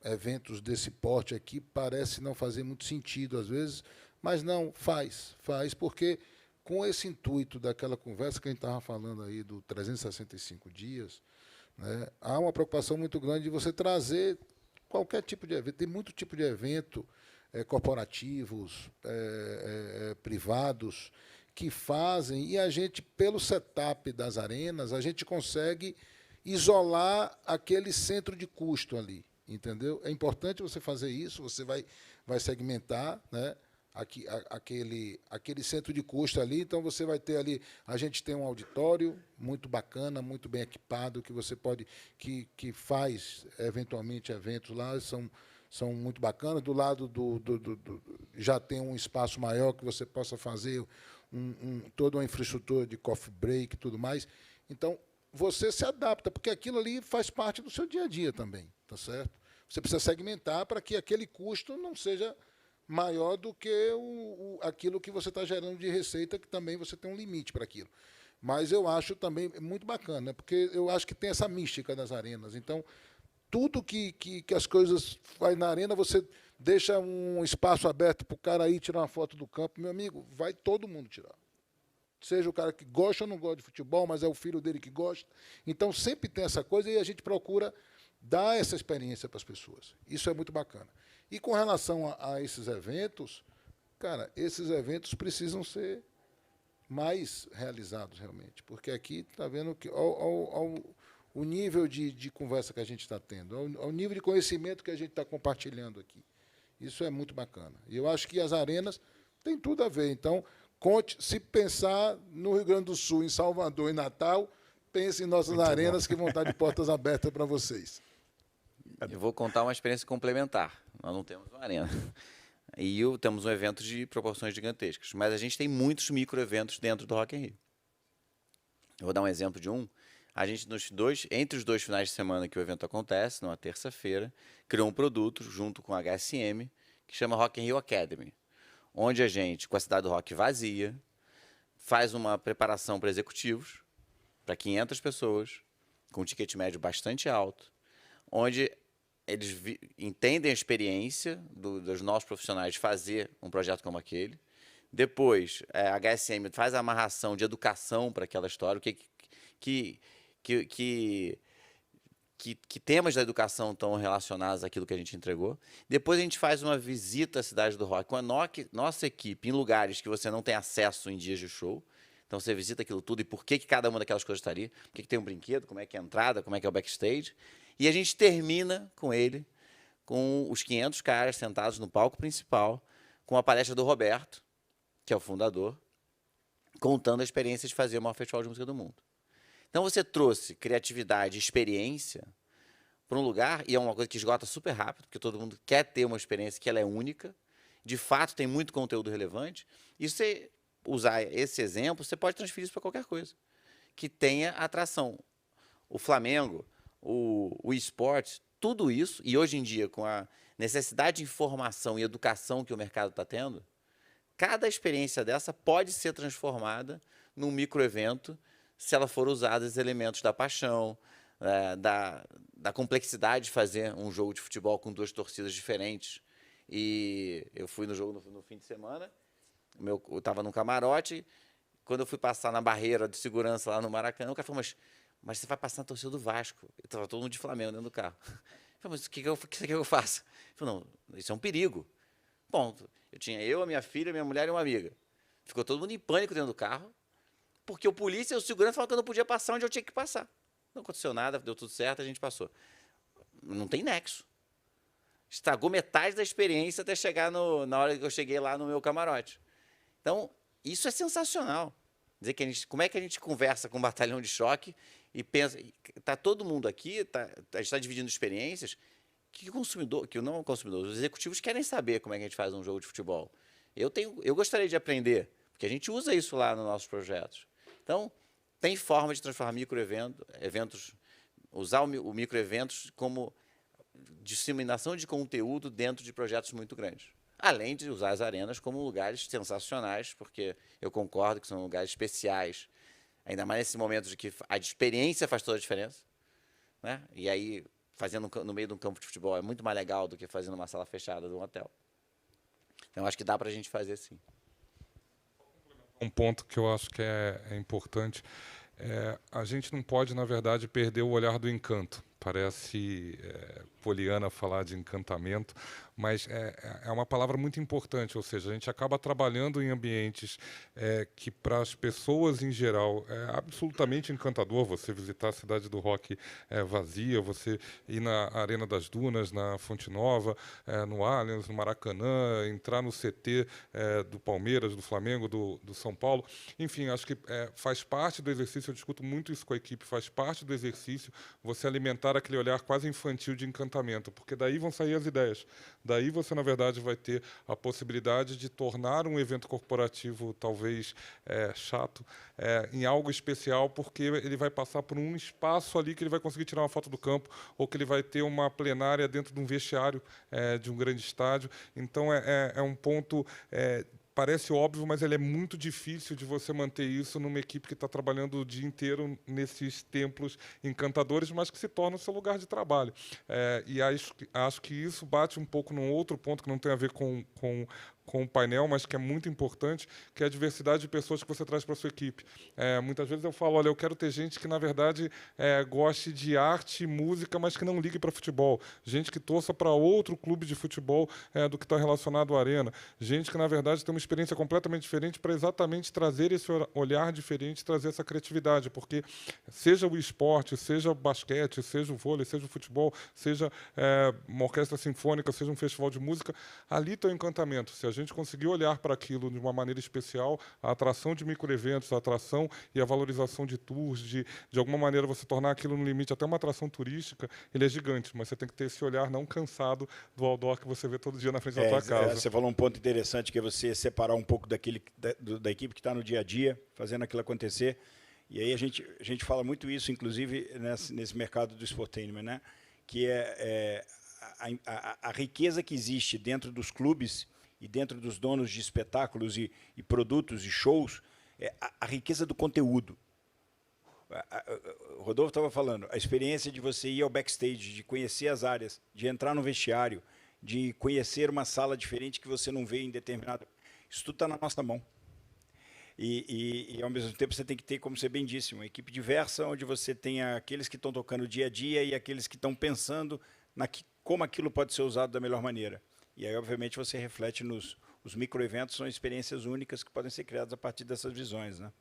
eventos desse porte aqui parece não fazer muito sentido às vezes, mas não, faz porque com esse intuito daquela conversa que a gente estava falando aí do 365 dias, né, há uma preocupação muito grande de você trazer qualquer tipo de evento. Tem muito tipo de evento, corporativos, privados, que fazem, e a gente, pelo setup das arenas, a gente consegue isolar aquele centro de custo ali. Entendeu? É importante você fazer isso, você vai segmentar, né, aquele centro de custo ali, então você vai ter ali, a gente tem um auditório muito bacana, muito bem equipado, que você pode, que faz eventualmente eventos lá, são muito bacanas. Do lado já tem um espaço maior que você possa fazer toda uma infraestrutura de coffee break e tudo mais. Então, você se adapta, porque aquilo ali faz parte do seu dia a dia também, tá certo? Você precisa segmentar para que aquele custo não seja maior do que aquilo que você está gerando de receita, que também você tem um limite para aquilo. Mas eu acho também muito bacana, né? Porque eu acho que tem essa mística das arenas. Então, tudo que as coisas faz na arena, você deixa um espaço aberto para o cara ir tirar uma foto do campo. Meu amigo, vai todo mundo tirar. Seja o cara que gosta ou não gosta de futebol, mas é o filho dele que gosta. Então, sempre tem essa coisa e a gente procura dar essa experiência para as pessoas. Isso é muito bacana. E com relação a esses eventos, cara, esses eventos precisam ser mais realizados realmente, porque aqui está vendo que o nível de conversa que a gente está tendo, ao nível de conhecimento que a gente está compartilhando aqui. Isso é muito bacana. E eu acho que as arenas têm tudo a ver. Então, se pensar no Rio Grande do Sul, em Salvador e Natal, pense em nossas muito arenas bom. Que vão estar de portas abertas para vocês. Eu vou contar uma experiência complementar. Nós não temos uma arena. E temos um evento de proporções gigantescas. Mas a gente tem muitos microeventos dentro do Rock in Rio. Eu vou dar um exemplo de um. A gente, entre os 2 finais de semana que o evento acontece, numa terça-feira, criou um produto junto com a HSM, que chama Rock in Rio Academy, onde a gente, com a Cidade do Rock vazia, faz uma preparação para executivos, para 500 pessoas, com um ticket médio bastante alto, onde eles entendem a experiência dos nossos profissionais de fazer um projeto como aquele. Depois, a HSM faz a amarração de educação para aquela história, que temas da educação estão relacionados àquilo que a gente entregou. Depois a gente faz uma visita à Cidade do Rock com a nossa equipe em lugares que você não tem acesso em dias de show. Então você visita aquilo tudo e por que cada uma daquelas coisas estaria, por que tem um brinquedo, como é que é a entrada, como é que é o backstage. E a gente termina com ele, com os 500 caras sentados no palco principal, com a palestra do Roberto, que é o fundador, contando a experiência de fazer o maior festival de música do mundo. Então você trouxe criatividade e experiência para um lugar, e é uma coisa que esgota super rápido, porque todo mundo quer ter uma experiência que ela é única, de fato tem muito conteúdo relevante, e você usar esse exemplo, você pode transferir isso para qualquer coisa que tenha atração. O Flamengo, o esporte, tudo isso, e hoje em dia, com a necessidade de informação e educação que o mercado está tendo, cada experiência dessa pode ser transformada num microevento se ela for usada os elementos da paixão, da complexidade de fazer um jogo de futebol com 2 torcidas diferentes. E eu fui no jogo no fim de semana, eu estava num camarote, quando eu fui passar na barreira de segurança lá no Maracanã, o cara falou, mas você vai passar na torcida do Vasco. Eu estava todo mundo de Flamengo dentro do carro. Eu falei, mas o que eu faço? Ele falou, não, isso é um perigo. Bom, tinha eu, a minha filha, a minha mulher e uma amiga. Ficou todo mundo em pânico dentro do carro, porque o polícia e o segurança falaram que eu não podia passar onde eu tinha que passar. Não aconteceu nada, deu tudo certo, a gente passou. Não tem nexo. Estragou metade da experiência até chegar na hora que eu cheguei lá no meu camarote. Então, isso é sensacional. Dizer que como é que a gente conversa com um batalhão de choque e pensa, está todo mundo aqui, a gente está dividindo experiências, que não o consumidor, os executivos querem saber como é que a gente faz um jogo de futebol. Eu gostaria de aprender, porque a gente usa isso lá nos nossos projetos. Então, tem forma de transformar microeventos, usar o microeventos como disseminação de conteúdo dentro de projetos muito grandes. Além de usar as arenas como lugares sensacionais, porque eu concordo que são lugares especiais, ainda mais nesse momento de que a experiência faz toda a diferença, né? E aí, fazendo no meio de um campo de futebol é muito mais legal do que fazendo uma sala fechada de um hotel. Então, acho que dá para a gente fazer sim. Um ponto que eu acho que é importante, a gente não pode, na verdade, perder o olhar do encanto. Parece poliana falar de encantamento, mas é uma palavra muito importante, ou seja, a gente acaba trabalhando em ambientes que, para as pessoas em geral, é absolutamente encantador. Você visitar a Cidade do Rock vazia, você ir na Arena das Dunas, na Fonte Nova, no Allianz, no Maracanã, entrar no CT do Palmeiras, do Flamengo, do São Paulo. Enfim, acho que faz parte do exercício, eu discuto muito isso com a equipe, faz parte do exercício você alimentar aquele olhar quase infantil de encantamento, porque daí vão sair as ideias. Daí você, na verdade, vai ter a possibilidade de tornar um evento corporativo, talvez chato, em algo especial, porque ele vai passar por um espaço ali que ele vai conseguir tirar uma foto do campo, ou que ele vai ter uma plenária dentro de um vestiário de um grande estádio. Então, é um ponto parece óbvio, mas ele é muito difícil de você manter isso numa equipe que está trabalhando o dia inteiro nesses templos encantadores, mas que se torna o seu lugar de trabalho. E acho que isso bate um pouco num outro ponto que não tem a ver com o painel, mas que é muito importante, que é a diversidade de pessoas que você traz para a sua equipe. Muitas vezes eu falo, olha, eu quero ter gente que, na verdade, goste de arte e música, mas que não ligue para futebol. Gente que torça para outro clube de futebol do que está relacionado à arena. Gente que, na verdade, tem uma experiência completamente diferente para exatamente trazer esse olhar diferente, trazer essa criatividade, porque seja o esporte, seja o basquete, seja o vôlei, seja o futebol, seja uma orquestra sinfônica, seja um festival de música, ali tem o encantamento. Se a gente conseguir olhar para aquilo de uma maneira especial, a atração de microeventos, a atração e a valorização de tours, de alguma maneira você tornar aquilo no limite até uma atração turística, ele é gigante, mas você tem que ter esse olhar não cansado do outdoor que você vê todo dia na frente da tua casa. Você falou um ponto interessante, que é você separar um pouco da equipe que está no dia a dia, fazendo aquilo acontecer. E aí a gente fala muito isso, inclusive, nesse mercado do sportainment, né? Que a riqueza que existe dentro dos clubes e dentro dos donos de espetáculos e produtos e shows, a riqueza do conteúdo. O Rodolfo estava falando, a experiência de você ir ao backstage, de conhecer as áreas, de entrar no vestiário, de conhecer uma sala diferente que você não vê em determinado... Isso tudo está na nossa mão. E, ao mesmo tempo, você tem que ter, como você bem disse, uma equipe diversa, onde você tenha aqueles que estão tocando dia a dia e aqueles que estão pensando como aquilo pode ser usado da melhor maneira. E aí, obviamente, você reflete os microeventos, são experiências únicas que podem ser criadas a partir dessas visões, né?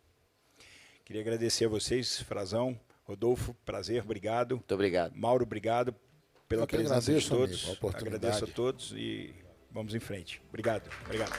Queria agradecer a vocês, Frazão, Rodolfo, prazer, obrigado. Muito obrigado. Mauro, obrigado pela presença de todos. Amigo, a oportunidade. Agradeço a todos e vamos em frente. Obrigado. Obrigado.